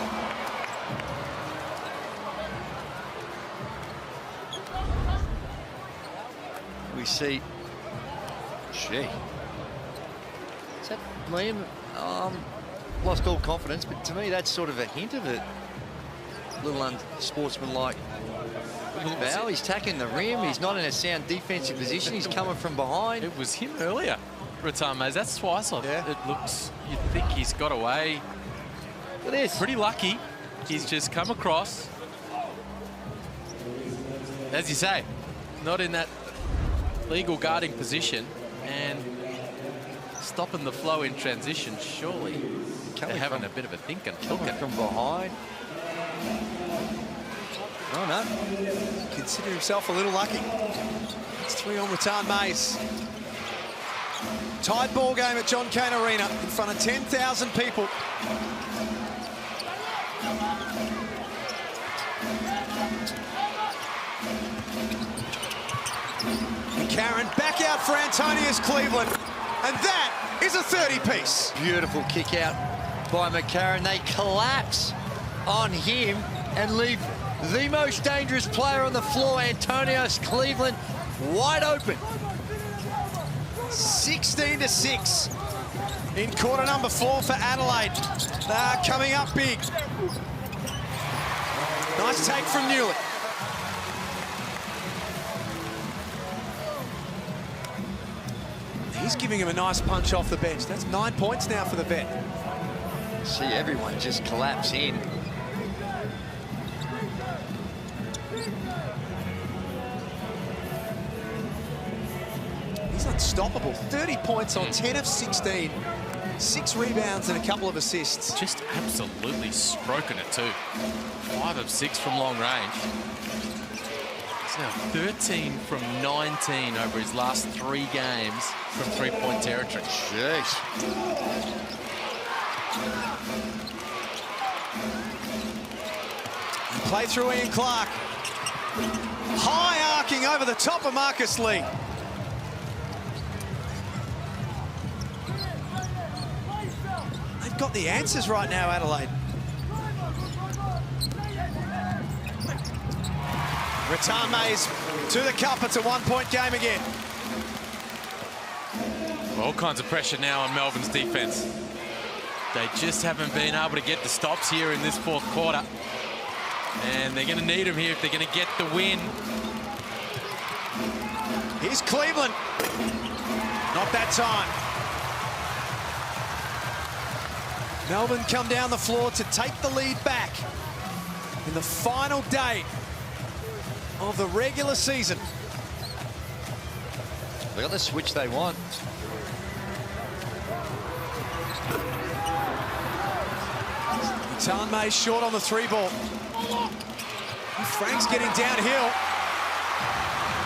We see. Gee. Is that Liam? Lost all confidence, but to me that's sort of a hint of it. Little unsportsmanlike foul. He's tacking the rim. He's not in a sound defensive position. He's coming from behind. It was him earlier, Ratan Mays. That's twice. It looks, you'd think he's got away. Look at this. Pretty lucky. He's just come across. As you say, not in that legal guarding position and stopping the flow in transition, surely. They're having a bit of a thinking. Coming from behind. Oh, no. Consider himself a little lucky. It's 3 on Ratan Mays. Tied ball game at John Cain Arena in front of 10,000 people. Karen back out for Antonius Cleveland, and that is a 30-piece. Beautiful kick out by McCarron. They collapse on him and leave the most dangerous player on the floor, Antonius Cleveland, wide open. 16-6. in quarter number 4 for Adelaide. They're coming up big. Nice take from Newley. He's giving him a nice punch off the bench. That's 9 points now for the vet. See everyone just collapse in. He's unstoppable. 30 points on 10 of 16. 6 rebounds and a couple of assists. Just absolutely stroking it too. 5 of 6 from long range. He's now 13 from 19 over his last 3 games from three-point territory. Jeez. Play through Ian Clark. High arcing over the top of Marcus Lee. They've got the answers right now, Adelaide. Rattan Mays to the cup. It's a 1-point game again. All kinds of pressure now on Melbourne's defense. They just haven't been able to get the stops here in this 4th quarter. And they're going to need them here if they're going to get the win. Here's Cleveland. Not that time. Melbourne come down the floor to take the lead back in the final day of the regular season. They got the switch they want. Rattan Mays short on the 3-ball. Frank's getting downhill.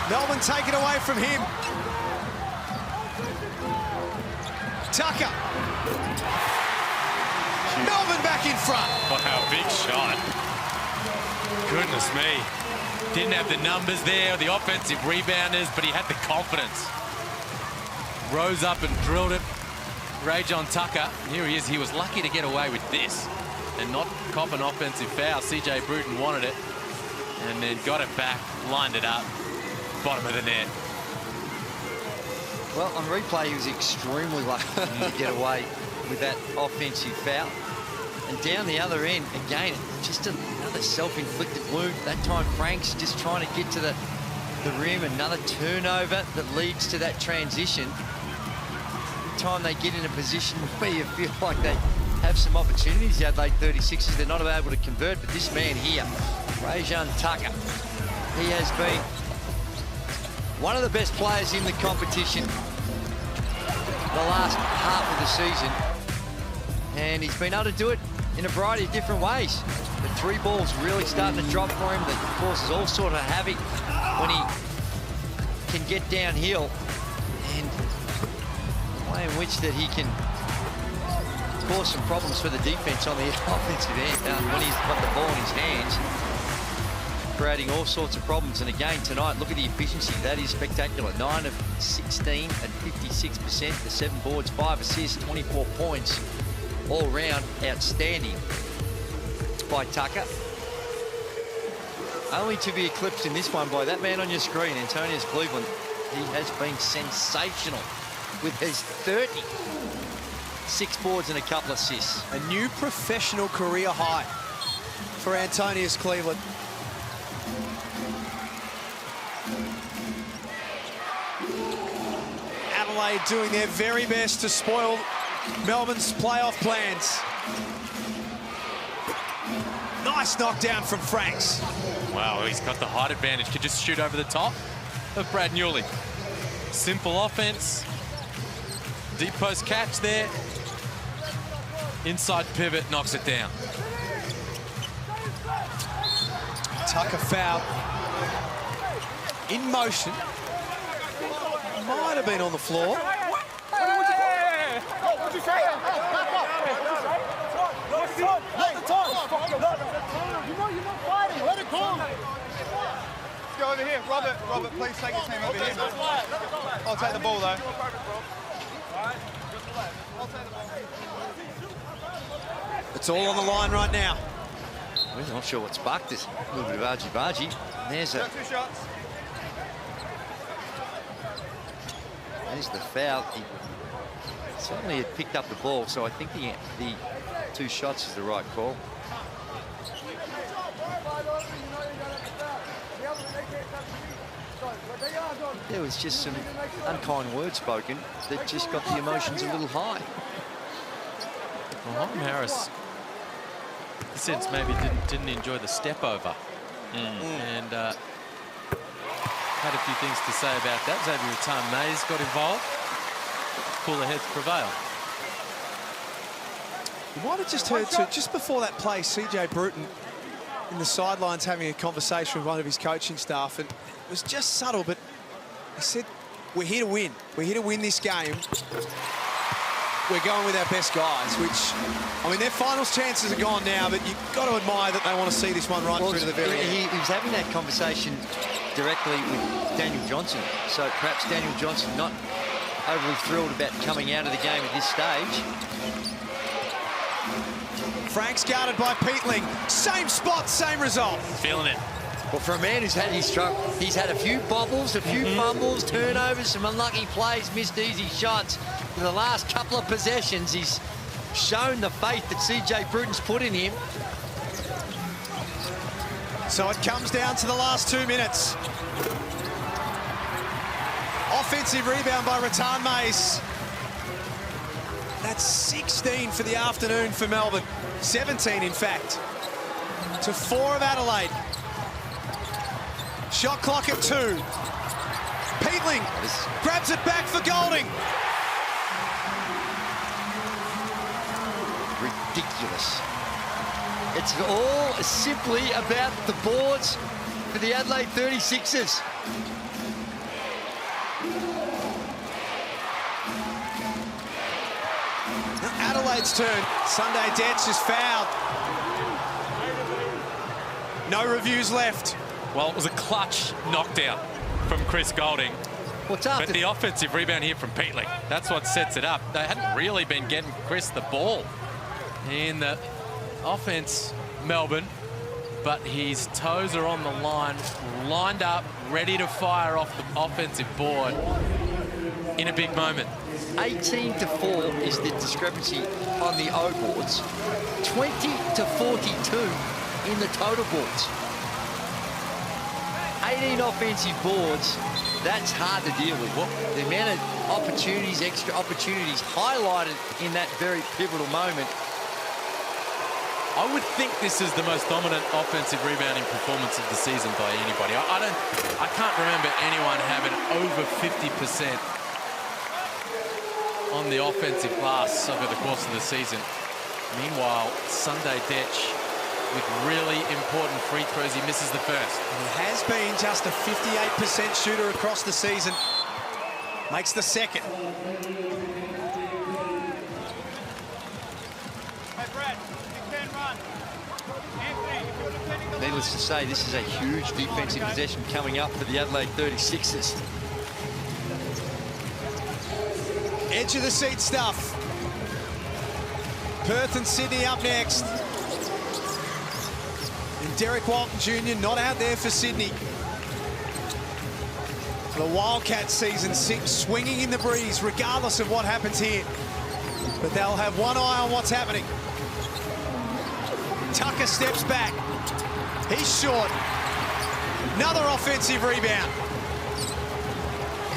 Melbourne take it away from him. Tucker. Melbourne back in front. Wow, big shot. Goodness me. Didn't have the numbers there, the offensive rebounders, but he had the confidence. Rose up and drilled it. Rajon Tucker, here he is. He was lucky to get away with this and not cop an offensive foul. CJ Bruton wanted it and then got it back, lined it up, bottom of the net. Well, on replay, he was extremely lucky to get away with that offensive foul. And down the other end, again, just another self-inflicted wound. That time, Frank's just trying to get to the rim. Another turnover that leads to that transition. Every time they get in a position where you feel like they have some opportunities, the Adelaide 36ers, they're not able to convert. But this man here, Rajon Tucker, he has been one of the best players in the competition the last half of the season. And he's been able to do it in a variety of different ways. The 3-ball's really starting to drop for him. That causes all sort of havoc when he can get downhill. And the way in which that he can cause some problems for the defense on the offensive end when he's got the ball in his hands, creating all sorts of problems. And again tonight, look at the efficiency. That is spectacular. 9 of 16 at 56%. The 7 boards, 5 assists, 24 points. All round outstanding by Tucker. Only to be eclipsed in this one by that man on your screen, Antonius Cleveland. He has been sensational with his 30. 6 boards and a couple of assists. A new professional career high for Antonius Cleveland. Adelaide doing their very best to spoil Melbourne's playoff plans. Nice knockdown from Franks. Wow, he's got the height advantage. Could just shoot over the top of Brad Newley. Simple offense. Deep post catch there. Inside pivot, knocks it down. Tucker foul. In motion. Might have been on the floor. What'd you say? Let the time. You know you're not fighting. Let it go. Let's go over here. Robert, please take your team over here, man. I'll take the ball, though. It's all on the line right now. I'm not sure what sparked this. A little bit of argy-bargy. There's Got 2 shots. There's the foul. Certainly had picked up the ball, so I think the 2 shots is the right call. There was just some unkind words spoken that just got the emotions a little high. Well, Holm Harris, in a sense, maybe didn't enjoy the step over. And had a few things to say about that. Xavier Rattan-Mays got involved. Cooler heads prevail. You might have just heard, too, just before that play, CJ Bruton in the sidelines having a conversation with one of his coaching staff, and it was just subtle, but he said, we're here to win. We're here to win this game. We're going with our best guys, which, I mean, their finals chances are gone now, but you've got to admire that they want to see this one right through to the very end. He was having that conversation directly with Daniel Johnson, so perhaps Daniel Johnson not overly thrilled about coming out of the game at this stage. Frank's guarded by Peatling. Same spot, same result. Feeling it. Well, for a man who's had his trouble, he's had a few bobbles, a few fumbles, turnovers, some unlucky plays, missed easy shots. In the last couple of possessions, he's shown the faith that CJ Bruton's put in him. So it comes down to the last 2 minutes. Offensive rebound by Rattan-Mays. That's 16 for the afternoon for Melbourne. 17, in fact, to 4 of Adelaide. Shot clock at 2. Peatling grabs it back for Golding. Ridiculous. It's all simply about the boards for the Adelaide 36ers. Adelaide's turn. Sunday Detch is fouled. No reviews left. Well, it was a clutch knockdown from Chris Golding. What's up? But the offensive rebound here from Peatling, that's what sets it up. They hadn't really been getting Chris the ball in the offense, Melbourne, but his toes are on the line, lined up, ready to fire off the offensive board in a big moment. 18-4 is the discrepancy on the O boards. 20-42 in the total boards. 18 offensive boards, that's hard to deal with. The amount of opportunities, extra opportunities highlighted in that very pivotal moment. I would think this is the most dominant offensive rebounding performance of the season by anybody. I can't remember anyone having over 50% on the offensive glass over the course of the season. Meanwhile, Sunday Detch with really important free throws. He misses the first. He has been just a 58% shooter across the season. Makes the second. Needless to say, this is a huge defensive possession coming up for the Adelaide 36ers. Edge of the seat stuff. Perth and Sydney up next. And Derek Walton Jr. not out there for Sydney. The Wildcat season swinging in the breeze regardless of what happens here. But they'll have one eye on what's happening. Tucker steps back. He's short. Another offensive rebound.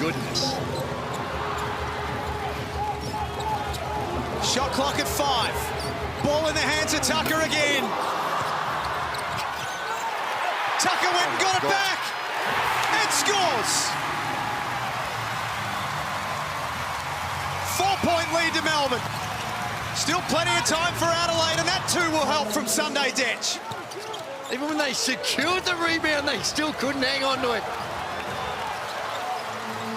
Goodness. Shot clock at 5. Ball in the hands of Tucker again. Tucker went and got it back and scores. 4-point lead to Melbourne. Still plenty of time for Adelaide, and that too will help from Sunday Detch. Even when they secured the rebound, they still couldn't hang on to it.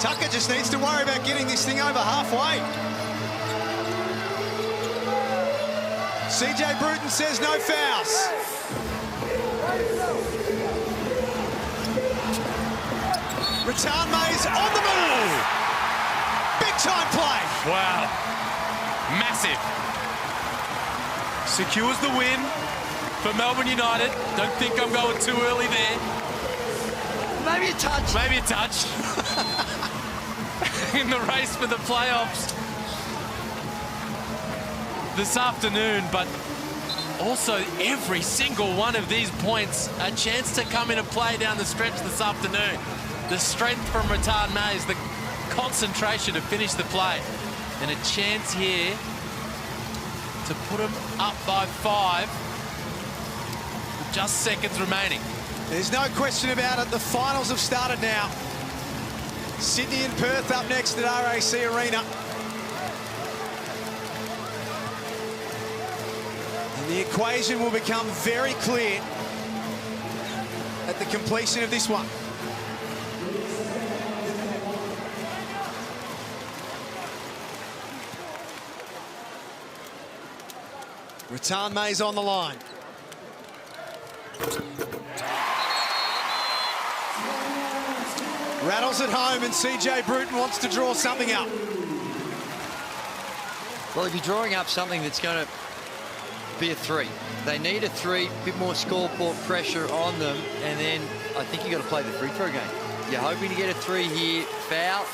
Tucker just needs to worry about getting this thing over halfway. CJ Bruton says no fouls. Rattan-Mays on the move. Big time play. Wow. Massive. Secures the win for Melbourne United. Don't think I'm going too early there. Maybe a touch. Maybe a touch. In the race for the playoffs. this afternoon, but also every single one of these points a chance to come into play down the stretch this afternoon. The strength from Rattan Mays, the concentration to finish the play, and a chance here to put them up by 5 with just seconds remaining. There's no question about it. The finals have started now. Sydney and Perth up next at RAC Arena. And the equation will become very clear at the completion of this one. Rattan Mays on the line. Rattles at home, and CJ Bruton wants to draw something up. Well, if you're drawing up something that's going to be a 3, they need a 3, a bit more scoreboard pressure on them, and then I think you've got to play the free throw game. You're hoping to get a 3 here, foul,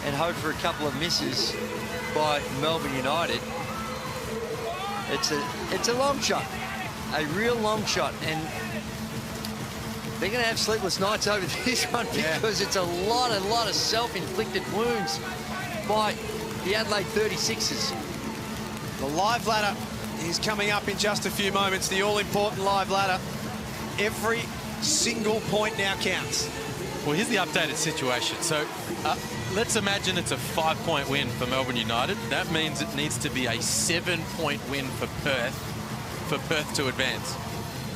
and hope for a couple of misses by Melbourne United. It's a long shot, a real long shot, and they're going to have sleepless nights over this one because it's a lot of self-inflicted wounds by the Adelaide 36ers. The live ladder is coming up in just a few moments. The all-important live ladder. Every single point now counts. Well, here's the updated situation. So let's imagine it's a 5-point win for Melbourne United. That means it needs to be a 7-point win for Perth to advance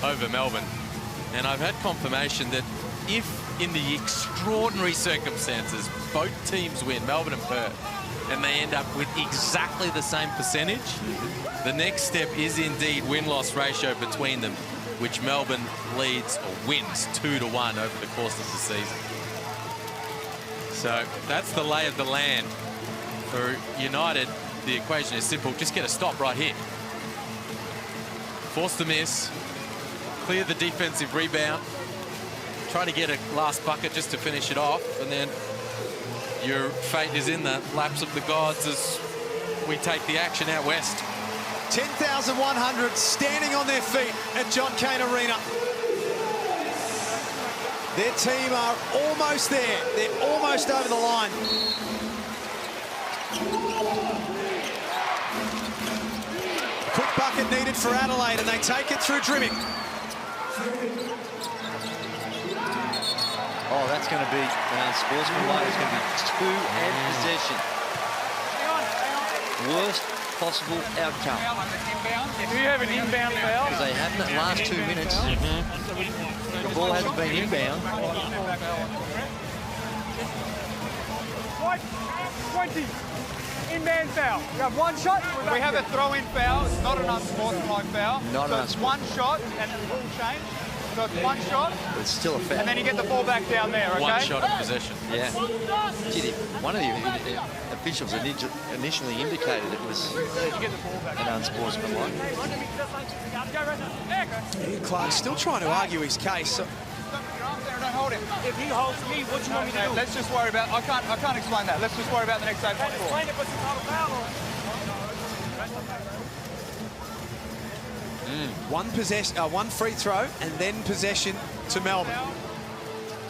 over Melbourne. And I've had confirmation that if, in the extraordinary circumstances, both teams win, Melbourne and Perth, and they end up with exactly the same percentage, the next step is indeed win-loss ratio between them, which Melbourne leads or wins 2-1 over the course of the season. So that's the lay of the land. For United, the equation is simple. Just get a stop right here. Force the miss. Clear the defensive rebound. Try to get a last bucket just to finish it off. And then your fate is in the laps of the gods as we take the action out west. 10,100 standing on their feet at John Cain Arena. Their team are almost there. They're almost over the line. Quick bucket needed for Adelaide, and they take it through Drimming. Oh, that's going to be unsportsmanlike. It's going to be 2 and possession. Worst possible outcome. Do you have an inbound foul? Because they haven't in the last 2 minutes. The ball hasn't been inbound. 20. Inbound foul. You have 1 shot. We have a throw-in foul. It's not an unsportsmanlike foul. Not so it's 1 shot and the ball change. So it's 1 shot. But it's still a foul. And then you get the ball back down there, okay? 1 shot of possession. Yeah. Gee, one of the officials initially indicated it was an unsportsmanlike. Clark's still trying to argue his case. So Don't hold him. If he holds me, what you want me to do? Let's just worry about. I can't explain that. Let's just worry about the next 8 points. Explain it, but it's not a foul. One free throw and then possession to Melbourne.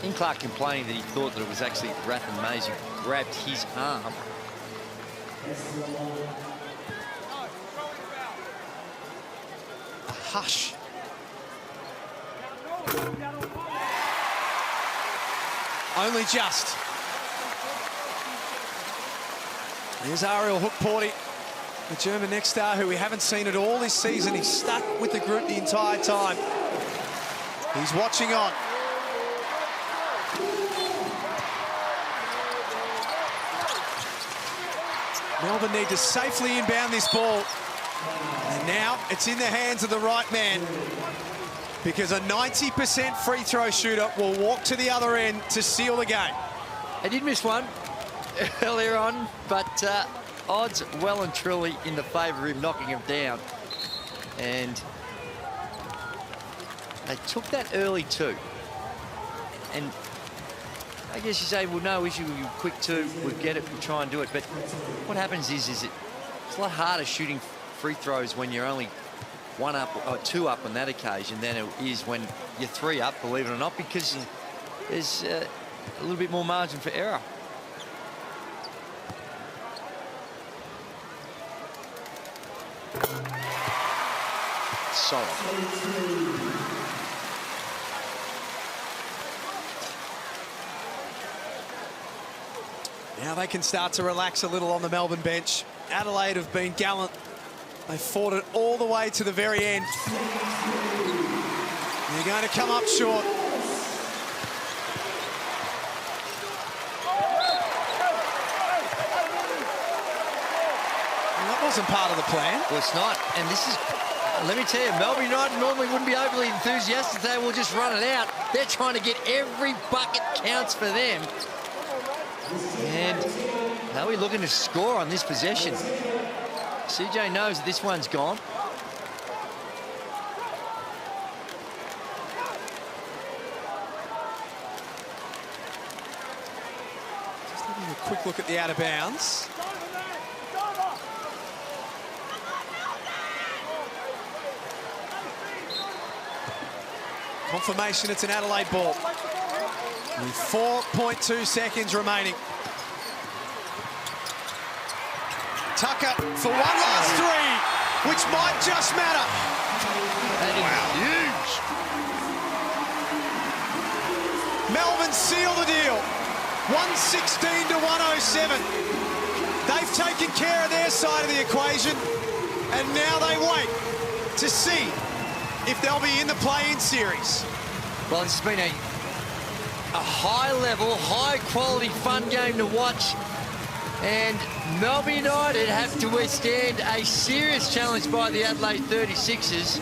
In Clark complaining that he thought that it was actually Rathan Mays who grabbed his arm. A hush. Only just. There's Ariel Hookporty, the German next star who we haven't seen at all this season. He's stuck with the group the entire time. He's watching on. Melbourne need to safely inbound this ball. And now it's in the hands of the right man, because a 90% free throw shooter will walk to the other end to seal the game. He did miss one earlier on, but odds well and truly in the favour of him knocking him down. And they took that early too. And I guess you say, well, no issue, you quick two, we'll get it, we'll try and do it. But what happens is it's a lot harder shooting free throws when you're only 1 up or 2 up on that occasion than it is when you're 3 up, believe it or not, because there's a little bit more margin for error. Solid. Now they can start to relax a little on the Melbourne bench. Adelaide have been gallant. They fought it all the way to the very end. They're going to come up short. And that wasn't part of the plan. Well, it's not. And this is, let me tell you, Melbourne United normally wouldn't be overly enthusiastic. They will just run it out. They're trying to get every bucket counts for them. And how are we looking to score on this possession? CJ knows that this one's gone. Just having a quick look at the out of bounds. Confirmation it's an Adelaide ball. With 4.2 seconds remaining. Tucker for one last three, which might just matter. That is huge. Melbourne seal the deal. 116 to 107. They've taken care of their side of the equation, and now they wait to see if they'll be in the play-in series. Well, it's been a high-level, high-quality, fun game to watch. And Melbourne United have to withstand a serious challenge by the Adelaide 36ers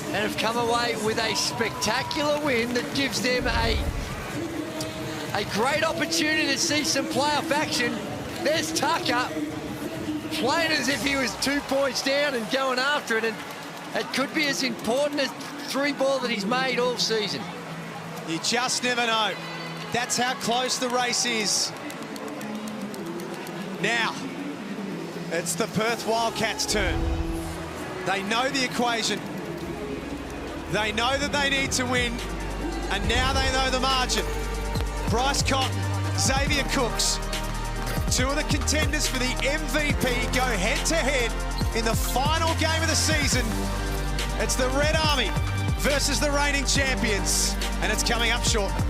and have come away with a spectacular win that gives them a great opportunity to see some playoff action. There's Tucker playing as if he was 2 points down and going after it, and it could be as important as 3 ball that he's made all season. You just never know. That's how close the race is. Now, it's the Perth Wildcats' turn. They know the equation. They know that they need to win, and now they know the margin. Bryce Cotton, Xavier Cooks, 2 of the contenders for the MVP go head-to-head in the final game of the season. It's the Red Army versus the reigning champions, and it's coming up shortly.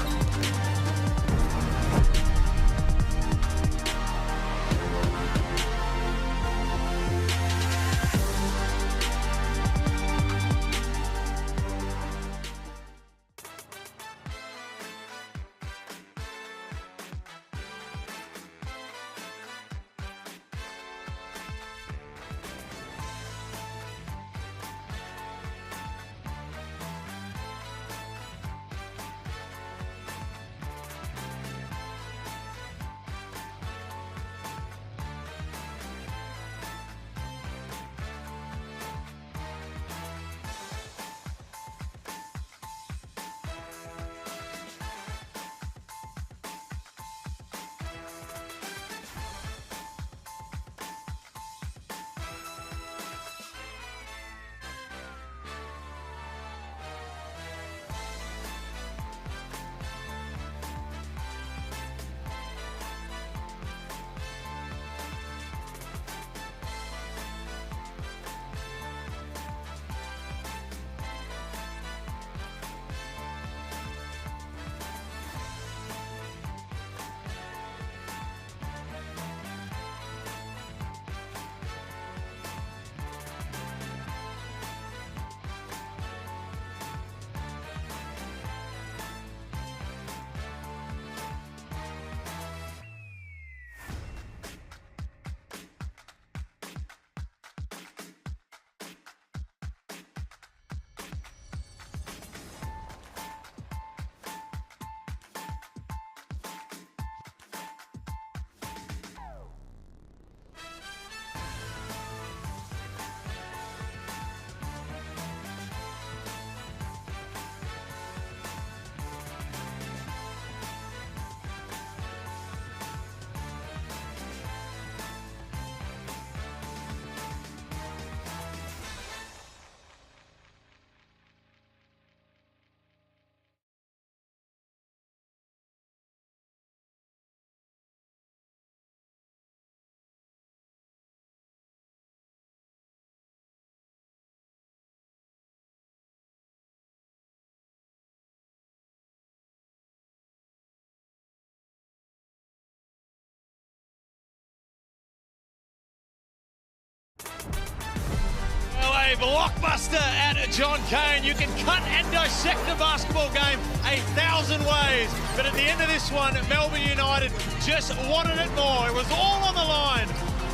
blockbuster at John Cain. You can cut and dissect a basketball game 1,000 ways, but at the end of this one, Melbourne United just wanted it more. It was all on the line,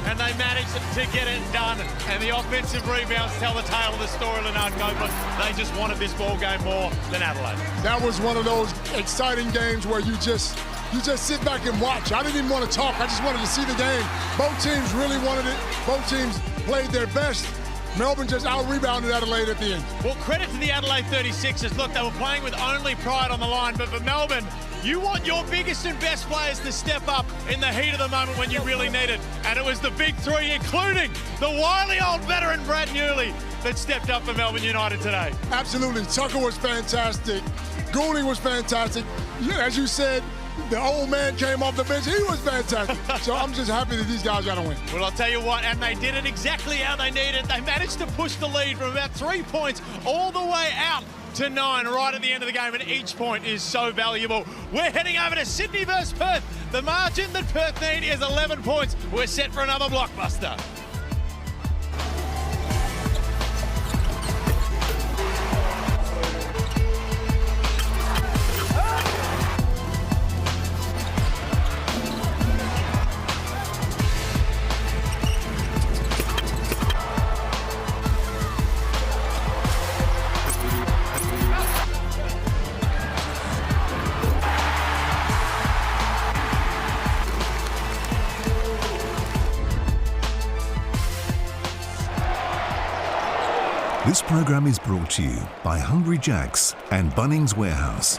and they managed to get it done. And the offensive rebounds tell the tale of the story, Leonard Copeland. They just wanted this ball game more than Adelaide. That was one of those exciting games where you just sit back and watch. I didn't even want to talk. I just wanted to see the game. Both teams really wanted it. Both teams played their best. Melbourne just out-rebounded Adelaide at the end. Well, credit to the Adelaide 36ers. Look, they were playing with only pride on the line, but for Melbourne, you want your biggest and best players to step up in the heat of the moment when you really need it. And it was the big three, including the wily old veteran Brad Newley, that stepped up for Melbourne United today. Absolutely. Tucker was fantastic. Gooley was fantastic. As you said, the old man came off the bench. He was fantastic. So I'm just happy that these guys got to win. Well, I'll tell you what, and they did it exactly how they needed. They managed to push the lead from about 3 points all the way out to 9 right at the end of the game, and each point is so valuable. We're heading over to Sydney versus Perth. The margin that Perth need is 11 points. We're set for another blockbuster. This program is brought to you by Hungry Jack's and Bunnings Warehouse.